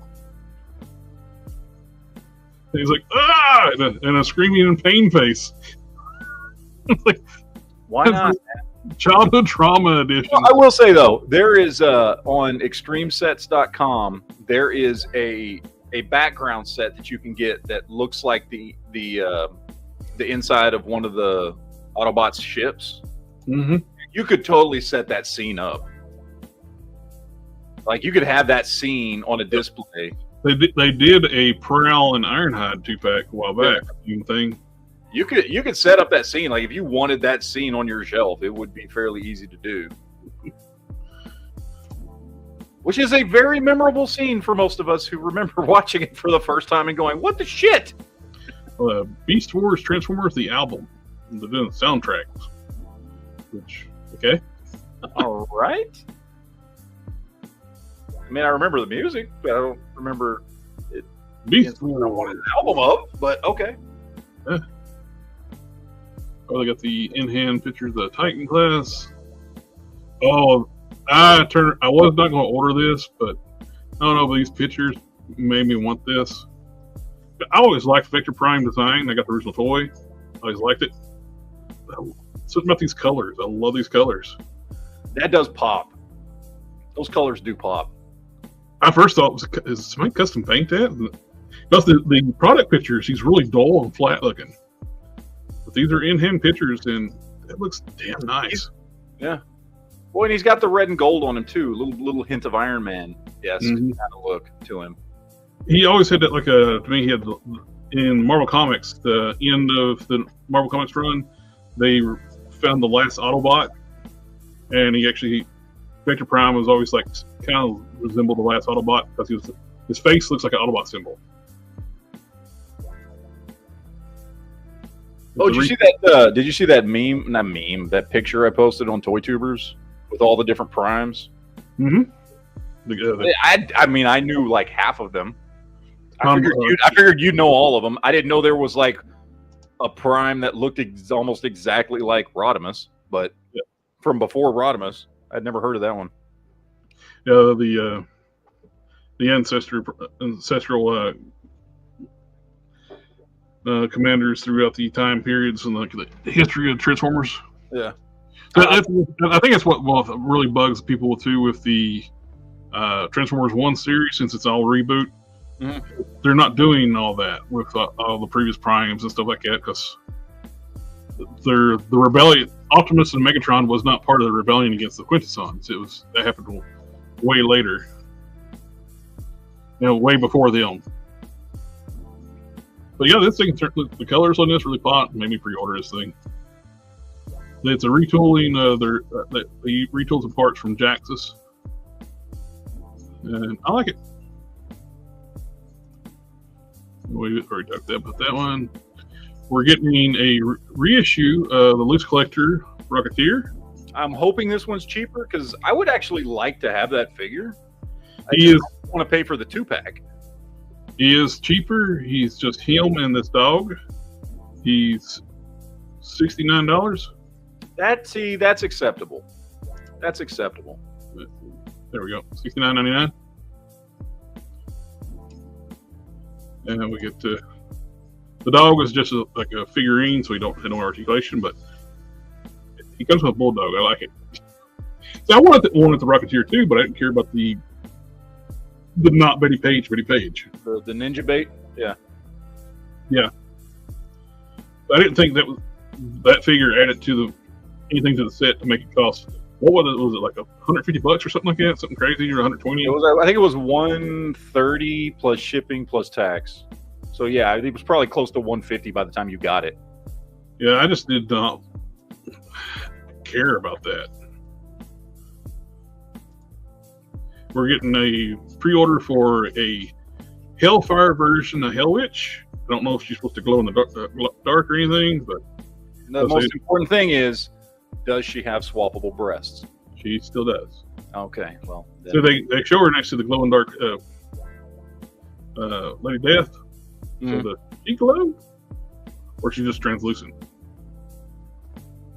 And he's like, ah! And a screaming in pain face. It's like, why not? Childhood trauma edition. Well, I will say, though, there is on extremesets.com, there is a background set that you can get that looks like the inside of one of the Autobots ships. Mm-hmm. You could totally set that scene up. You could have that scene on a display. They did a Prowl and Ironhide 2-pack a while back. Thing. You could set up that scene. If you wanted that scene on your shelf, it would be fairly easy to do. Which is a very memorable scene for most of us who remember watching it for the first time and going, "What the shit?" Beast Wars Transformers the album. They're doing soundtracks. Which all right. I mean, I remember the music, but I don't remember it. Beast Wars. I wanted an album of, but okay. Yeah. Oh, they got the in-hand pictures of the Titan class. Oh, I was not going to order this, but I don't know if these pictures made me want this. I always liked Vector Prime design. I got the original toy. I always liked it. Something about these colors. I love these colors. That does pop. Those colors do pop. I first thought, is somebody custom paint that? Because the product pictures, he's really dull and flat looking. But these are in-hand pictures, and it looks damn nice. Yeah. Well, and he's got the red and gold on him too. Little hint of Iron Man. Yes, kind of look to him. He always had that to me. He had in Marvel Comics, the end of the Marvel Comics run, they found the last Autobot, and Vector Prime was always like kind of resembled the last Autobot because his face looks like an Autobot symbol. Oh, did you see that? Did you see that meme? Not meme. That picture I posted on ToyTubers with all the different primes. Mm-hmm. I mean, I knew like half of them. I figured you'd know all of them. I didn't know there was like a prime that looked almost exactly like Rodimus, but from before Rodimus, I'd never heard of that one. Yeah, the ancestral commanders throughout the time periods and like the history of Transformers. Yeah, I think that's what really bugs people too with the Transformers 1 series, since it's all reboot. Mm-hmm. They're not doing all that with all the previous primes and stuff like that because the rebellion. Optimus and Megatron was not part of the rebellion against the Quintessons. That happened way later, way before them. But yeah, this thing, the colors on this really pop. Made me pre-order this thing. It's a retooling. They retooled some parts from Jaxus, and I like it. We already talked about that one. We're getting a reissue of the Loose Collector Rocketeer. I'm hoping this one's cheaper because I would actually like to have that figure. I want to pay for the 2-pack. He is cheaper. He's just him and this dog. He's $69. That's acceptable. That's acceptable. There we go. $69.99. And we get the dog is just like a figurine, so he don't have no articulation, but he comes with a bulldog. I like it. So I wanted the Rocketeer too, but I didn't care about the not Betty Page. The Ninja Bait. Yeah. I didn't think that figure added anything to the set to make it cost. What was it like $150 or something like that? Something crazy, or 120? I think it was $130 plus shipping plus tax. So yeah, it was probably close to $150 by the time you got it. Yeah, I just did not care about that. We're getting a pre-order for a Hellfire version of Hell Witch. I don't know if she's supposed to glow in the dark or anything, but the most important thing is, does she have swappable breasts? She still does. Okay, well. So they show her next to the glow in dark Lady Death. So does she glow, or is she just translucent?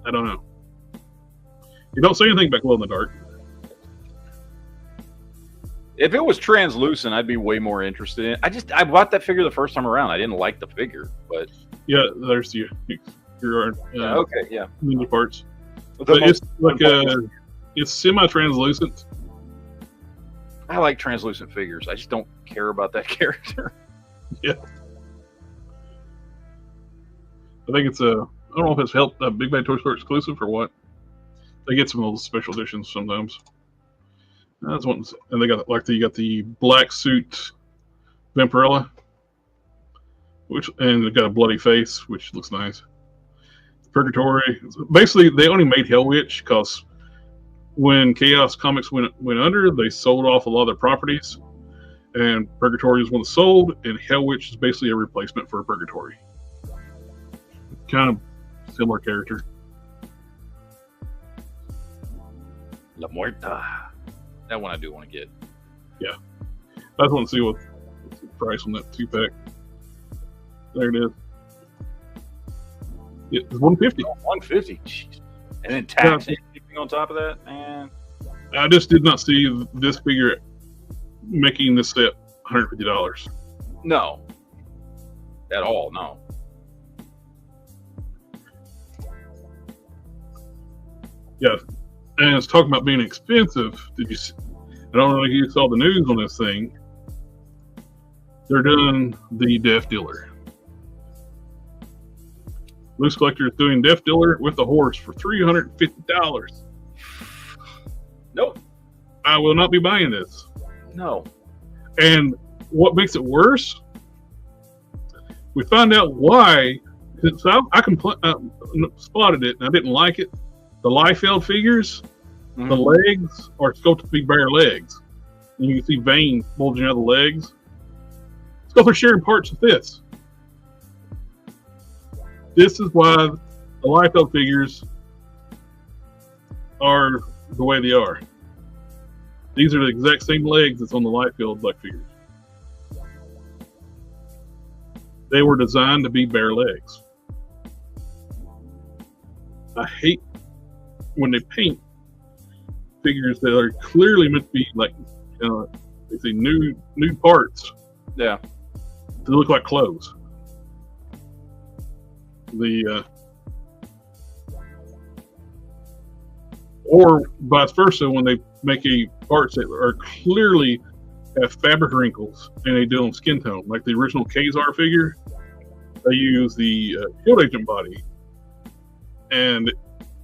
I don't know. You don't say anything about glow in the dark. If it was translucent, I'd be way more interested in it. I bought that figure the first time around. I didn't like the figure, but yeah, there's your ninja parts. But it's like it's semi-translucent. I like translucent figures. I just don't care about that character. Yeah, I think it's I don't know if it's a Big Bad Toy Store exclusive or what. They get some of those special editions sometimes. That's one, and you got the black suit Vampirella, and they got a bloody face, which looks nice. Purgatory. Basically, they only made Hell Witch because when Chaos Comics went under, they sold off a lot of their properties, and Purgatory is one that sold, and Hell Witch is basically a replacement for Purgatory. Kind of similar character. La Muerta. That one I do want to get. Yeah. I just want to see what's the price on that 2-pack. There it is. It's $150. $150. Jeez. And then tax and shipping on top of that, man. I just did not see this figure making this set $150. No. At all, no. Yeah. And it's talking about being expensive. I don't know if you saw the news on this thing. They're doing the Death Dealer. Loose Collector is doing Death Dealer with a horse for $350. Nope. I will not be buying this. No. And what makes it worse, we found out why. So I spotted it, and I didn't like it. The Liefeld figures, Mhm. the legs are supposed to be bare legs. And you can see veins bulging out of the legs. It's because they're sharing parts with this. This is why the Liefeld figures are the way they are. These are the exact same legs that's on the Liefeld Black figures. They were designed to be bare legs. I hate when they paint figures that are clearly meant to be like, they say nude parts. Yeah. To look like clothes. Or vice versa, when they make parts that are clearly have fabric wrinkles and they do them skin tone, like the original Kazar figure, they use the Shield Agent body, and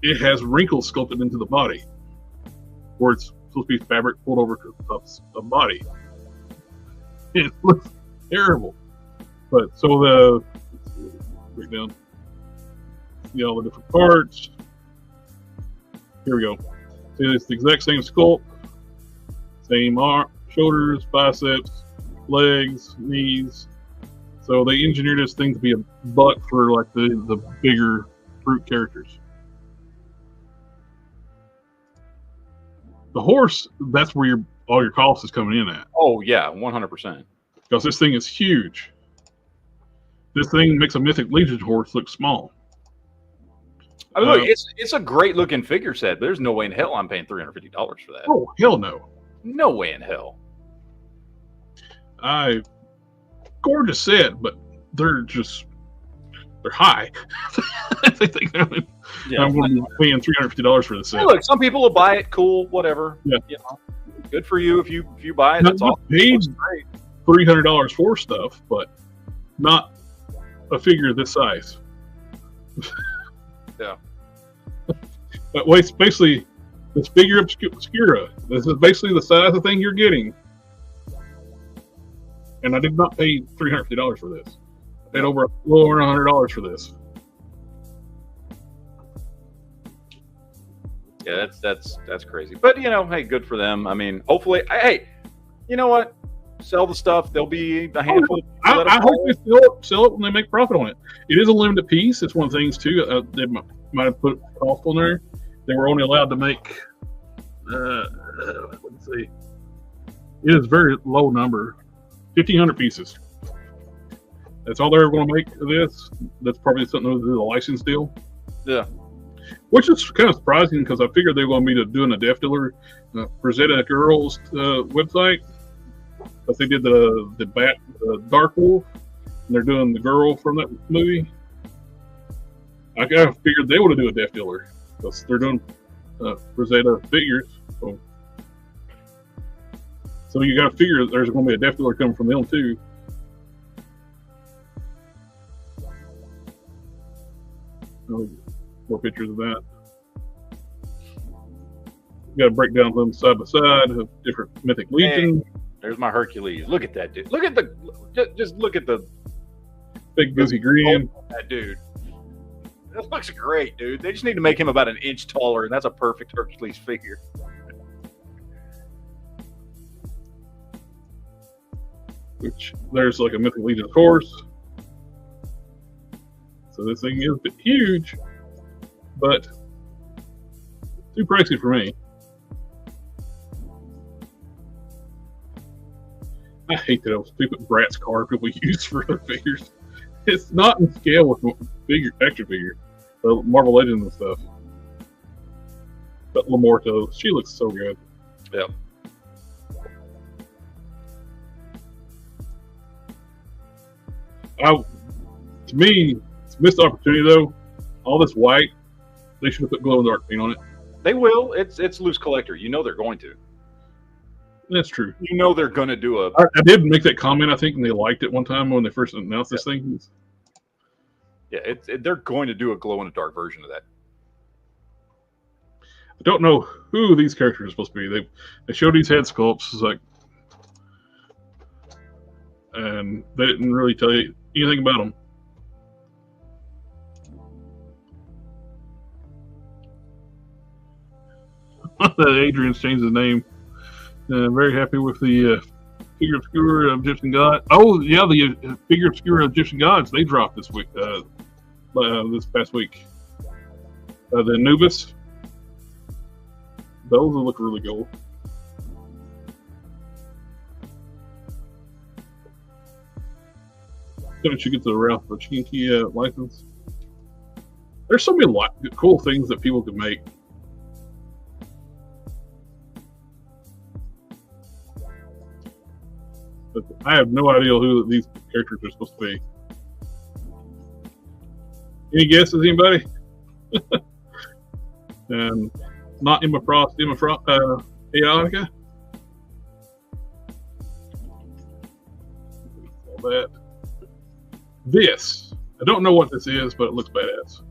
it has wrinkles sculpted into the body, where it's supposed to be fabric pulled over to the top of the body. It looks terrible. But so break down, see all the different parts. Here we go. See, it's the exact same sculpt, same arm, shoulders, biceps, legs, knees. So they engineered this thing to be a butt for like the bigger brute characters. The horse, that's where all your cost is coming in at. Oh yeah, 100%. Because this thing is huge. This thing makes a Mythic Legion horse look small. I mean, look, it's a great looking figure set, but there's no way in hell I'm paying $350 for that. Oh, hell no. No way in hell. Gorgeous set, but they're high. I think I'm going to be paying $350 for this set. Hey, look, some people will buy it, cool, whatever. Yeah. You know, good for you if you buy it. That's all. Paid $300 for stuff, but not a figure this size. Yeah. But basically, this figure obscura. This is basically the size of thing you're getting. And I did not pay $350 for this. I paid over a little over $100 for this. Yeah, that's crazy. But hey, good for them. I mean, hopefully, hey, you know what? Sell the stuff. There'll be a handful. I hope they sell it when they make profit on it. It is a limited piece. It's one of the things too. They might have put cost on there. They were only allowed to make. Let's see. It is a very low number. 1,500 pieces. That's all they're going to make of this. That's probably something to do with the license deal. Yeah. Which is kind of surprising because I figured they were going to be doing a Death Dealer Rosetta Girls website. But they did the Dark Wolf, and they're doing the girl from that movie. I kind of figured they would do a Death Dealer because they're doing Rosetta figures. So you got to figure there's going to be a Death Dealer coming from them too. More pictures of that. You got to break down them side by side of different Mythic Legion. Hey, there's my Hercules. Look at that dude. Look at just look at the big goosey green. That dude. That looks great, dude. They just need to make him about an inch taller, and that's a perfect Hercules figure. Which there's like a Mythic Legion horse. So this thing is a bit huge, but too pricey for me. I hate that stupid Bratz card people use for their figures. It's not in scale with action figure, the Marvel Legends and stuff. But Lamorto, she looks so good. Yep. To me, it's a missed opportunity though. All this white, they should have put glow in the dark paint on it. They will. It's loose collector. You know they're going to. That's true. You know they're going to do I did make that comment, I think, and they liked it one time when they first announced this thing. Yeah, they're going to do a glow in the dark version of that. I don't know who these characters are supposed to be. They showed these head sculpts, like, and they didn't really tell you anything about them. That Adrian's changed his name. Very happy with the figure obscure of Egyptian God. Oh yeah, the figure obscure of Egyptian gods they dropped this week. This past week. The Anubis. Those look really cool. Don't you get the Ralph Pachinki license? There's so many cool things that people can make. But I have no idea who these characters are supposed to be. Any guesses, anybody? And not Emma Frost, Eotica. All that. This. I don't know what this is, but it looks badass.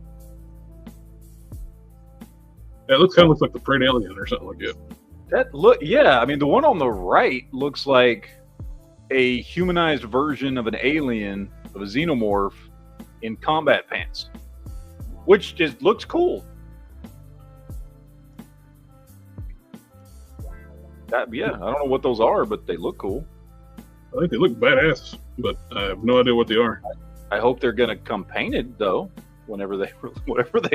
It looks kind of looks like the Freight Alien or something like that. Yeah. I mean, the one on the right looks like a humanized version of an alien, of a xenomorph, in combat pants, which just looks cool. Yeah, I don't know what those are, but they look cool. I think they look badass, but I have no idea what they are. I hope they're going to come painted though, whatever they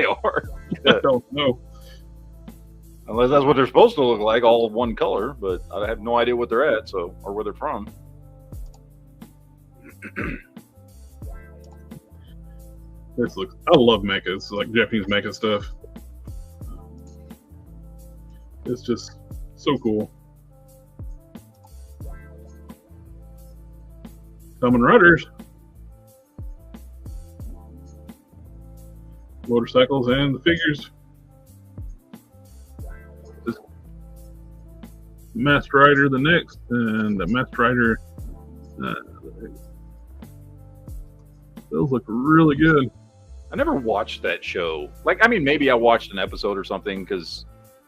are. I don't know. Unless that's what they're supposed to look like, all one color. But I have no idea what they're at, or where they're from. This looks. I love mechas, like Japanese mecha stuff. It's just so cool. Kamen Riders, motorcycles, and the figures. This Masked Rider, the next, and the Masked Rider. Those look really good. I never watched that show. Like, I mean, maybe I watched an episode or something because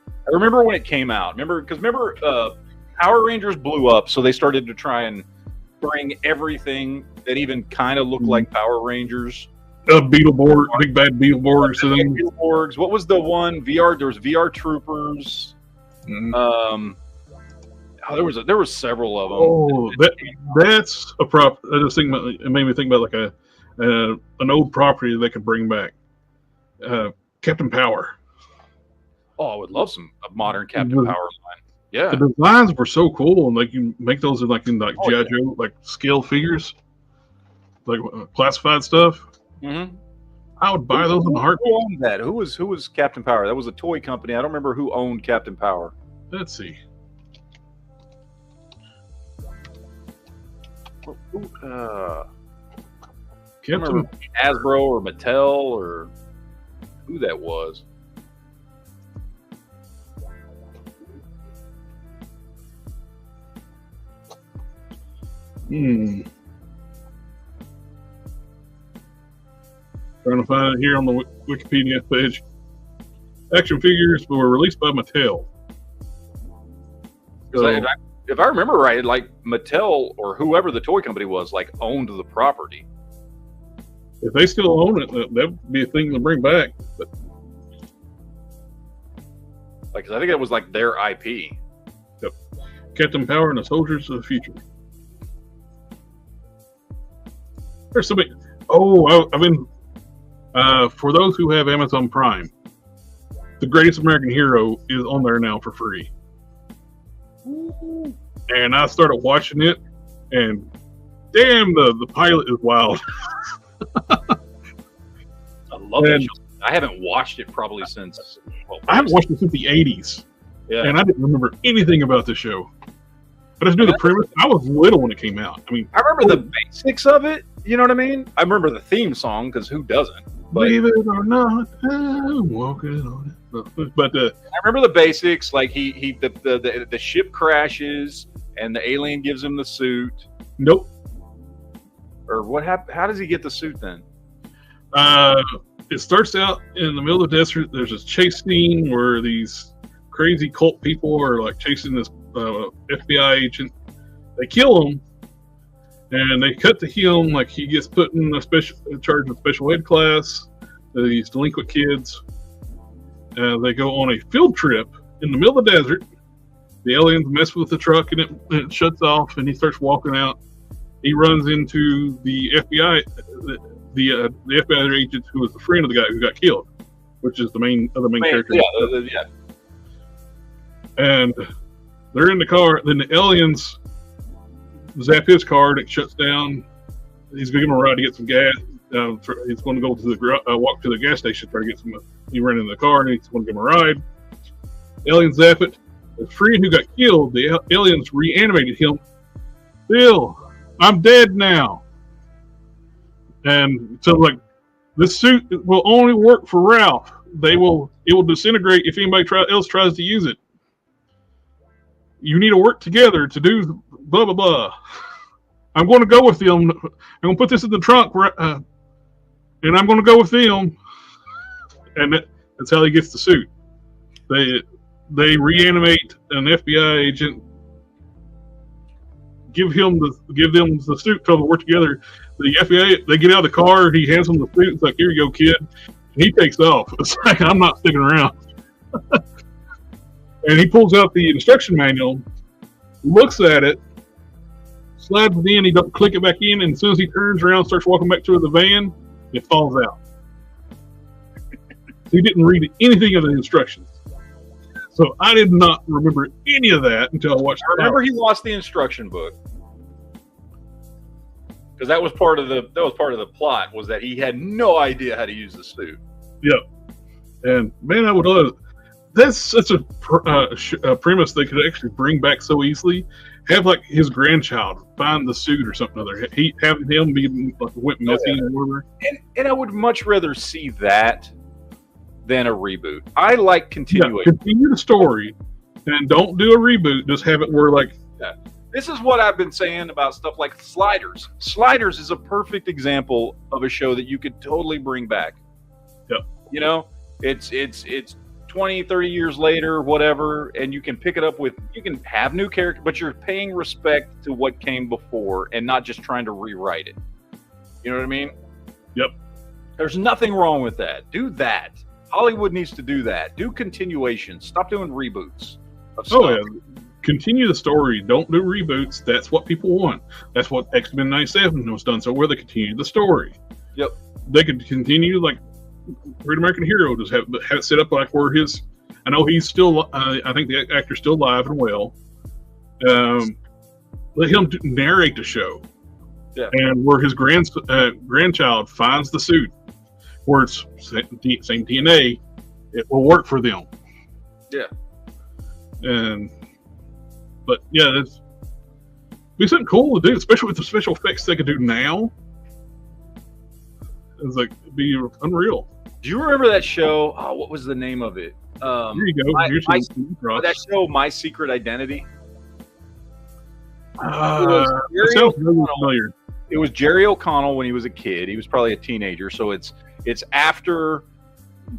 I remember when it came out. Remember Power Rangers blew up, so they started to try and bring everything that even kind of looked like Power Rangers. Beetleborg, big bad Beetleborgs. Beetleborgs. What was the one? VR. There was VR Troopers. Mm-hmm. There was several of them. Oh, that's a prop. It made me think about like an old property they could bring back. Captain Power. Oh, I would love a modern Captain Power line. Yeah, the designs were so cool, and like you make those in G.I. Joe, like scale figures, like classified stuff. Mm-hmm. I would buy those in the heartbeat. Who owned that? Who was Captain Power? That was a toy company. I don't remember who owned Captain Power. Let's see. Captain Hasbro or Mattel or who that was. Trying to find it here on the Wikipedia page. Action figures were released by Mattel. So, if I remember right, like Mattel or whoever the toy company was, like owned the property. If they still own it, that'd be a thing to bring back. But like, 'cause I think that was like their IP. Yep. Captain Power and the Soldiers of the Future. There's so many. Oh, I mean, for those who have Amazon Prime, The Greatest American Hero is on there now for free. And I started watching it, and damn, the pilot is wild. I love that show. I haven't watched it probably since. I haven't watched it since the 80s. Yeah. And I didn't remember anything about the show. I just knew the premise. I was little when it came out. I mean, I remember the basics of it. You know what I mean? I remember the theme song because who doesn't? But, believe it or not, I'm walking on it. But I remember the basics. Like the ship crashes and the alien gives him the suit. Nope. Or what happened? How does he get the suit then? It starts out in the middle of the desert. There's this chase scene where these crazy cult people are like chasing this FBI agent. They kill him, and they cut to him like he gets put in charge of special ed class. These delinquent kids. They go on a field trip in the middle of the desert. The aliens mess with the truck, and it shuts off, and he starts walking out. He runs into the FBI, the FBI agent who was the friend of the guy who got killed, which is the main character. Yeah. And they're in the car. Then the aliens zap his car, and it shuts down. He's going to give him a ride to get some gas. He's going to go to the walk to the gas station, try to get some. He ran in the car, and he's going to give him a ride. The aliens zap it. The friend who got killed, the aliens reanimated him. Bill, I'm dead now. And so, like, this suit will only work for Ralph. It will disintegrate if anybody else tries to use it. You need to work together to do blah blah blah. I'm going to go with them. I'm going to put this in the trunk, and I'm going to go with them. And that's how he gets the suit. They reanimate an FBI agent, give them the suit, tell them to work together. The FBI, they get out of the car, he hands them the suit, it's like, here you go, kid. And he takes off. It's like, I'm not sticking around. And he pulls out the instruction manual, looks at it, slides it in, he don't click it back in, and as soon as he turns around, starts walking back to the van, it falls out. He didn't read anything of the instructions. So I did not remember any of that until I watched. I remember he lost the instruction book because that was part of the plot, was that he had no idea how to use the suit. Yep. And man, I would love. That's such a premise they could actually bring back so easily. Have like his grandchild find the suit or something other. Have him be like went missing or whatever. And I would much rather see that than a reboot. I like continuation. Yeah, continue the story and don't do a reboot. Just have it where like. Yeah. This is what I've been saying about stuff like Sliders. Sliders is a perfect example of a show that you could totally bring back. Yep. You know, it's 20, 30 years later, whatever, and you can pick it up with, you can have new characters, but you're paying respect to what came before and not just trying to rewrite it. You know what I mean? Yep. There's nothing wrong with that. Do that. Hollywood needs to do that. Do continuations. Stop doing reboots of stuff. Oh, yeah. Continue the story. Don't do reboots. That's what people want. That's what X-Men 97 was done. So where they continue the story. Yep. They could continue like Great American Hero. Just have it set up like where his. I know he's still. I think the actor's still alive and well. Let him narrate the show. Yeah. And where his grandchild finds the suit, where it's same DNA, it will work for them. Yeah. But yeah, it'd be something cool to do, especially with the special effects they could do now. It's like, it'd be unreal. Do you remember that show? Oh, what was the name of it? Here you go. That show, My Secret Identity. It sounds really familiar. It was Jerry O'Connell when he was a kid. He was probably a teenager, so it's after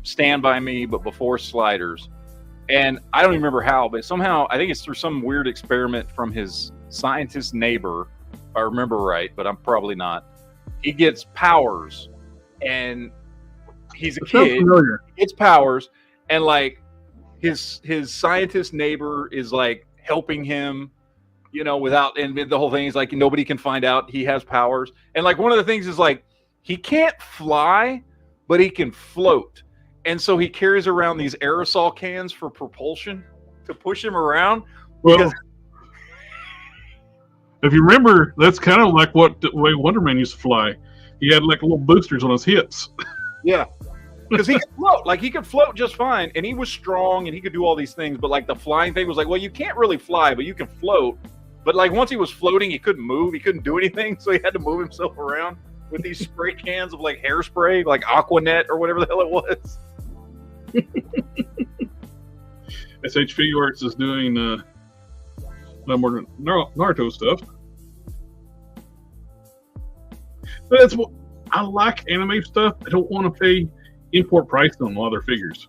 Stand By Me, but before Sliders. And I don't even remember how, but somehow I think it's through some weird experiment from his scientist neighbor, if I remember right, but I'm probably not. He gets powers, and he's a kid. He gets powers, and like his scientist neighbor is like helping him, you know, and the whole thing is like nobody can find out he has powers. And like one of the things is like he can't fly, but he can float. And so he carries around these aerosol cans for propulsion to push him around. Well, if you remember, that's kind of like the way Wonder Man used to fly. He had like little boosters on his hips. Yeah. Because he could float. Like, he could float just fine. And he was strong and he could do all these things. But like the flying thing was like, well, you can't really fly, but you can float. But like once he was floating, he couldn't move. He couldn't do anything. So he had to move himself around with these spray cans of like hairspray, like Aquanet or whatever the hell it was. SHV Arts is doing more Naruto stuff. But that's what I like, anime stuff. I don't want to pay import price on a lot of their figures.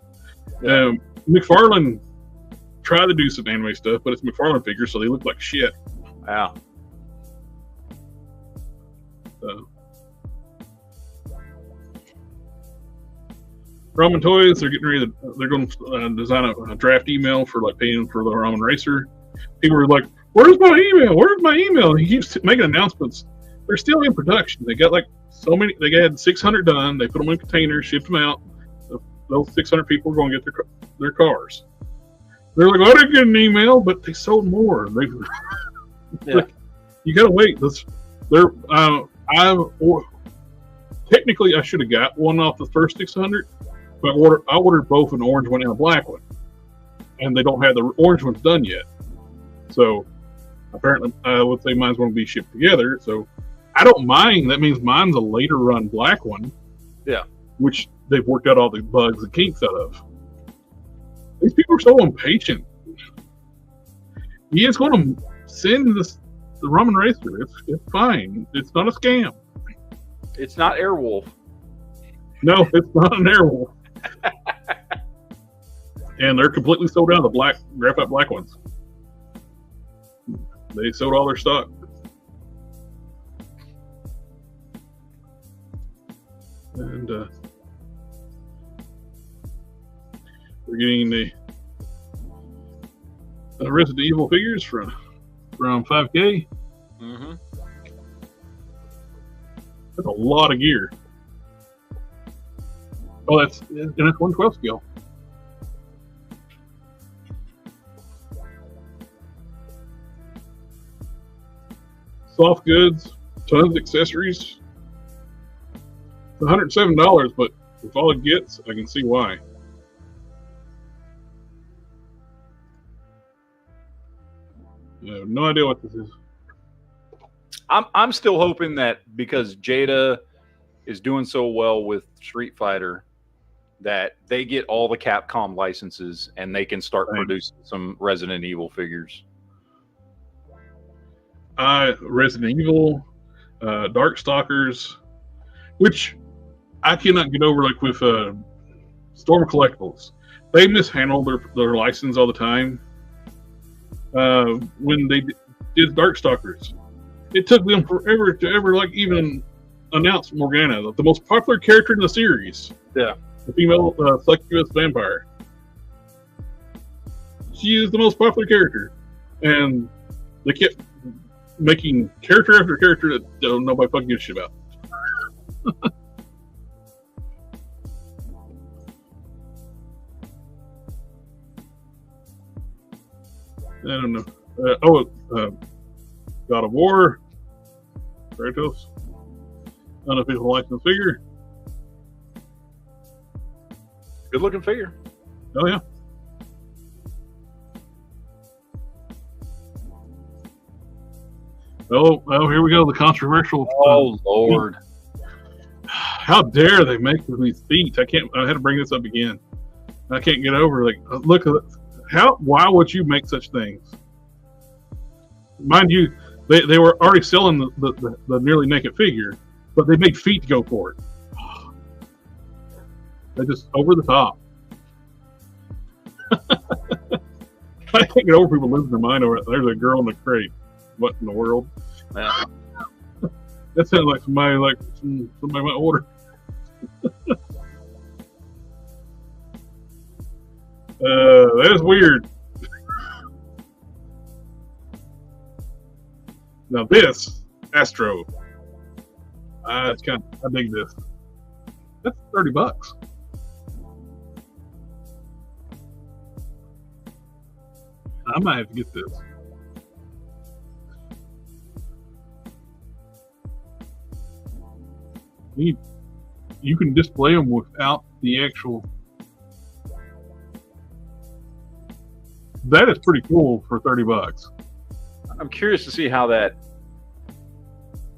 Yeah. McFarlane try to do some anime stuff, but it's McFarlane figures, so they look like shit. Wow. So. Ramen Toys, they're getting ready to, they're going to design a draft email for like paying for the Ramen Racer. People were like, where's my email? Where's my email? And he keeps making announcements. They're still in production. They got like so many, they had 600 done. They put them in containers, shipped them out. Those 600 people are going to get their cars. They're like, I didn't get an email, but they sold more. Yeah. You got to wait. Technically, I should have got one off the first 600, but I ordered both an orange one and a black one. And they don't have the orange ones done yet. So apparently, I would say mine's going to be shipped together. So I don't mind. That means mine's a later run black one. Yeah. Which they've worked out all the bugs and kinks out of. These people are so impatient. He is going to send the Ramen Racer. It's fine. It's not a scam. It's not Airwolf. No, it's not an Airwolf. And they're completely sold out of the black graphite black ones. They sold all their stock. And we're getting the Resident Evil figures from 5K. Mm-hmm. That's a lot of gear. Oh, and it's 112 scale. Soft goods, tons of accessories. It's $107, but with all it gets, I can see why. I have no idea what this is. I'm still hoping that because Jada is doing so well with Street Fighter, that they get all the Capcom licenses and they can start producing some Resident Evil figures. Resident Evil, Darkstalkers, which I cannot get over. Like with Storm Collectibles, they mishandle their license all the time. When they did Darkstalkers, it took them forever to ever like even announce Morgana, the most popular character in the series. Yeah, the female succubus vampire. She is the most popular character, and they kept making character after character that nobody fucking gives a shit about. I don't know. God of War, Kratos, unofficial license figure. good looking figure. Oh yeah. Oh, here we go. The controversial. Oh Lord! How dare they make these feet? I had to bring this up again. I can't get over. Like, look at how. Why would you make such things? Mind you, they were already selling the nearly naked figure, but they made feet to go for it. They just over the top. I can't get over people losing their mind over it. There's a girl in the crate. What in the world? Yeah. That sounds like somebody might order. That is weird. Now this Astro, I dig this. That's $30. I might have to get this. You can display them without the actual. That is pretty cool for $30. I'm curious to see how that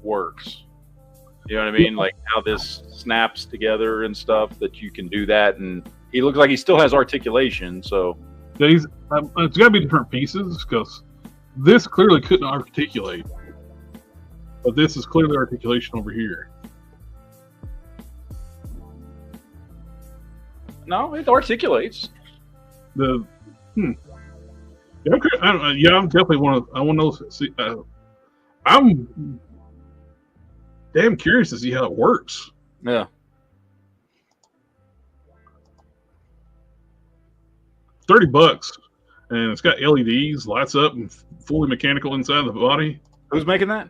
works. You know what I mean? Like how this snaps together and stuff, that you can do that. And he looks like he still has articulation. So it's got to be different pieces, because this clearly couldn't articulate. But this is clearly articulation over here. no, it articulates. Yeah, okay. I'm definitely I want to see. I'm damn curious to see how it works. Yeah. $30, and it's got LEDs, lights up, and fully mechanical inside the body. Who's making that?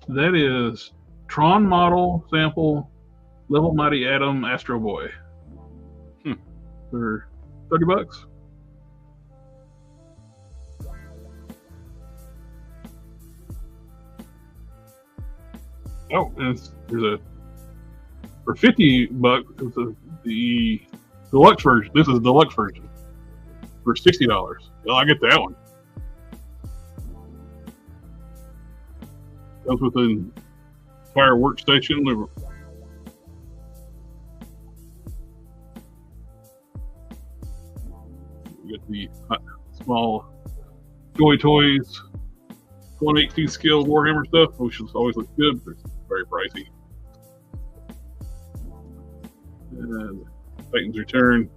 That is Tron model sample, Level Mighty Atom Astro Boy. For $30. Oh, and there's a for $50. The deluxe version. This is the deluxe version for $60. Well, I get that one. Comes with an entire workstation. We get the small Joy Toys 1/18 scale Warhammer stuff, which always looks good, but it's very pricey. And Titan's Return.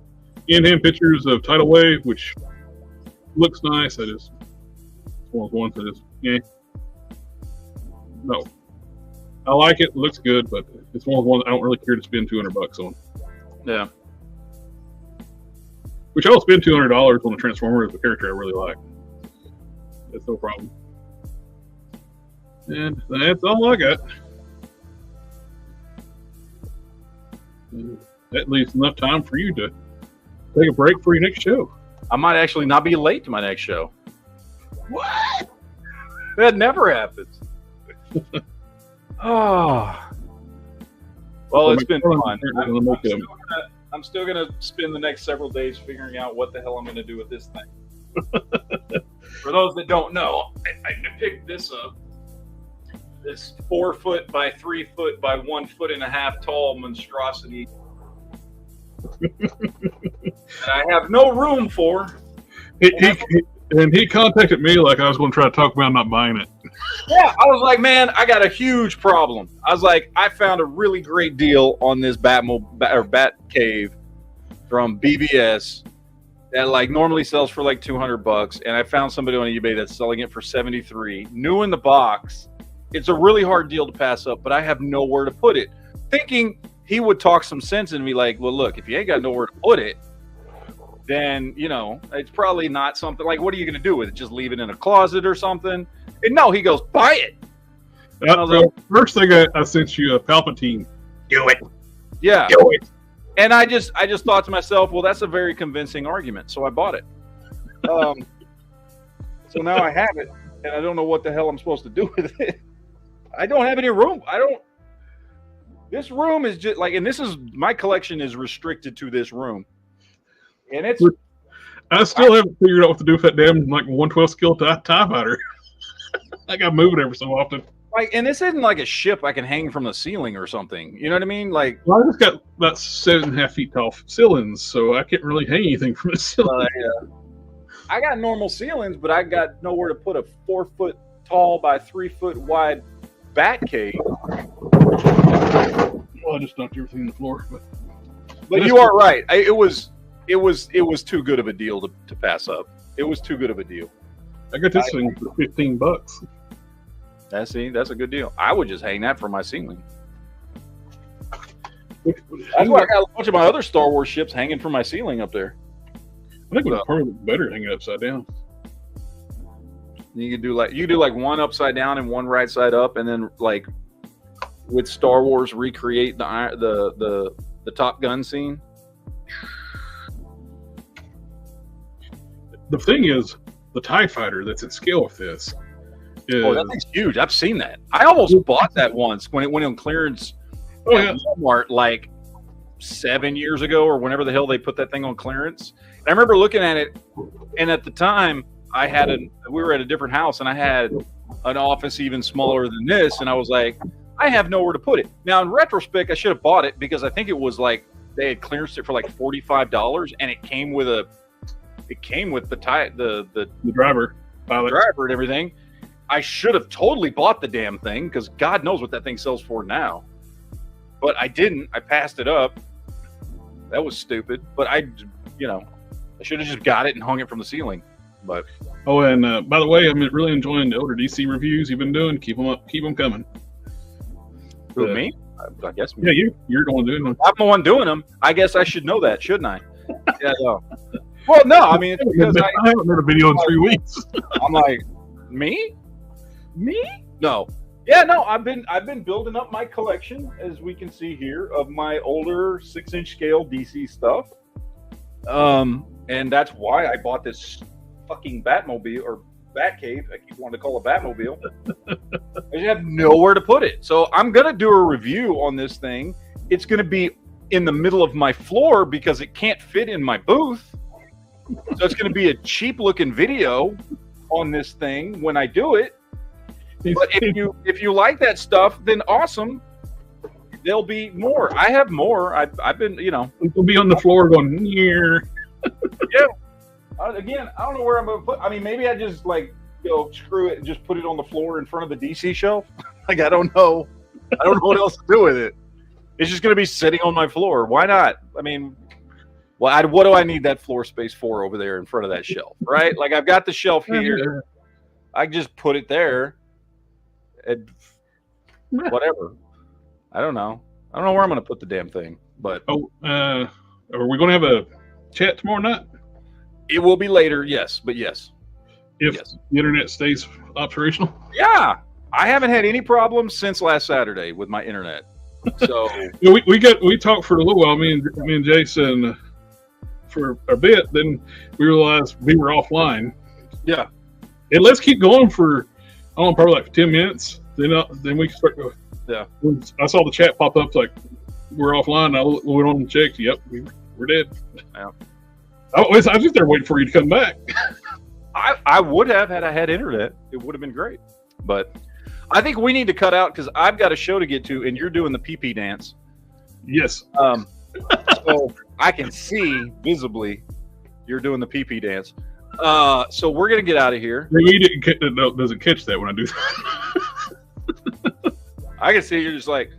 In-hand pictures of Tidal Wave, which looks nice. It's one of the ones that is, no. I like it. Looks good, but it's one of the ones I don't really care to spend $200 on. Yeah. Which I'll spend $200 on a Transformer as a character I really like. That's no problem. And that's all I got. And that leaves enough time for you to take a break for your next show. I might actually not be late to my next show. What? That never happens. Oh. Well, it's been fun. I'm still gonna spend the next several days figuring out what the hell I'm gonna do with this thing. For those that don't know, I picked this up. This 4 foot by 3 foot by 1.5 foot tall monstrosity that I have no room for. He contacted me like I was going to try to talk about not buying it. Yeah, I was like, man, I got a huge problem. I was like, I found a really great deal on this Bat Cave from BBS that like normally sells for like $200, and I found somebody on eBay that's selling it for $73, new in the box. It's a really hard deal to pass up, but I have nowhere to put it. Thinking he would talk some sense and be like, well, look, if you ain't got nowhere to put it, then, it's probably not something like, what are you going to do with it? Just leave it in a closet or something? And no, he goes, buy it. First thing I sent you a Palpatine. Do it. Yeah. Do it. And I just thought to myself, well, that's a very convincing argument. So I bought it. So now I have it, and I don't know what the hell I'm supposed to do with it. I don't have any room. This room is just like, and my collection is restricted to this room. And I still haven't figured out what to do with that damn like 112 skill TIE fighter. I gotta move it every so often. Like, and this isn't like a ship I can hang from the ceiling or something. You know what I mean? Like, well, I just got about 7.5 feet tall ceilings, so I can't really hang anything from the ceiling. I got normal ceilings, but I got nowhere to put a 4 foot tall by 3 foot wide Bat Cave. Well, I just knocked everything on the floor. But you are right. It was too good of a deal to pass up. It was too good of a deal. I got this thing for $15. That's a good deal. I would just hang that from my ceiling. That's why I got a bunch of my other Star Wars ships hanging from my ceiling up there. I think it would probably look better hanging upside down. You could do like one upside down and one right side up, and then like with Star Wars recreate the Top Gun scene. The thing is, the TIE fighter that's at scale with this. That thing's huge. I've seen that. I almost bought that once when it went on clearance at Walmart like 7 years ago or whenever the hell they put that thing on clearance. And I remember looking at it, and at the time we were at a different house, and I had an office even smaller than this, and I was like, I have nowhere to put it. Now in retrospect, I should have bought it because I think it was like they had clearanced it for like $45, and it came with the driver, and everything. I should have totally bought the damn thing because God knows what that thing sells for now. But I didn't. I passed it up. That was stupid. But I should have just got it and hung it from the ceiling. But Oh, and by the way, I'm really enjoying the older DC reviews you've been doing. Keep them up. Keep them coming. who, me? I guess me. Yeah, you're the one doing them. I'm the one doing them. I guess I should know that, shouldn't I? Yeah. No. Well, no. I mean, it's because I haven't made a video in 3 weeks. I'm like, me? No. Yeah, no. I've been building up my collection, as we can see here, of my older 6-inch scale DC stuff. And that's why I bought this fucking Batmobile or Batcave. I keep wanting to call it Batmobile. I just have nowhere to put it. So I'm gonna do a review on this thing. It's gonna be in the middle of my floor because it can't fit in my booth. So it's gonna be a cheap looking video on this thing when I do it. But if you like that stuff, then awesome. There'll be more. I have more. I've been, It'll be on the floor going here. Yeah. Again, I don't know where I'm gonna put. I mean, maybe I just screw it and just put it on the floor in front of the DC shelf. I don't know. I don't know what else to do with it. It's just gonna be sitting on my floor. Why not? I mean, what do I need that floor space for over there in front of that shelf, right? Like I've got the shelf here. I just put it there. And whatever. I don't know. I don't know where I'm gonna put the damn thing. But are we gonna have a chat tomorrow night? It will be later, yes. But yes. If the internet stays operational? Yeah. I haven't had any problems since last Saturday with my internet. So we talked for a little while, me and Jason, for a bit, then we realized we were offline. Yeah. And let's keep going for probably like 10 minutes. Then we can start going. Yeah. I saw the chat pop up like we're offline. I went on and checked. Yep, we're dead. Yeah. I was just there waiting for you to come back. I would have had I had internet. It would have been great. But I think we need to cut out because I've got a show to get to, and you're doing the pee-pee dance. Yes. So I can see visibly you're doing the pee-pee dance. So we're gonna get out of here. Maybe you doesn't catch that when I do that. I can see you're just like,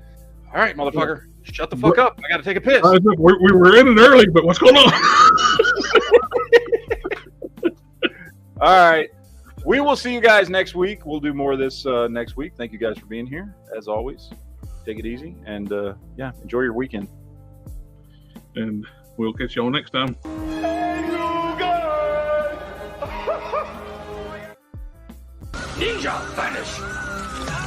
all right, motherfucker, shut the fuck up. I gotta take a piss. We were in it early, but what's going on? All right. We will see you guys next week. We'll do more of this next week. Thank you guys for being here. As always, take it easy and enjoy your weekend. And we'll catch you all next time. Ninja vanish.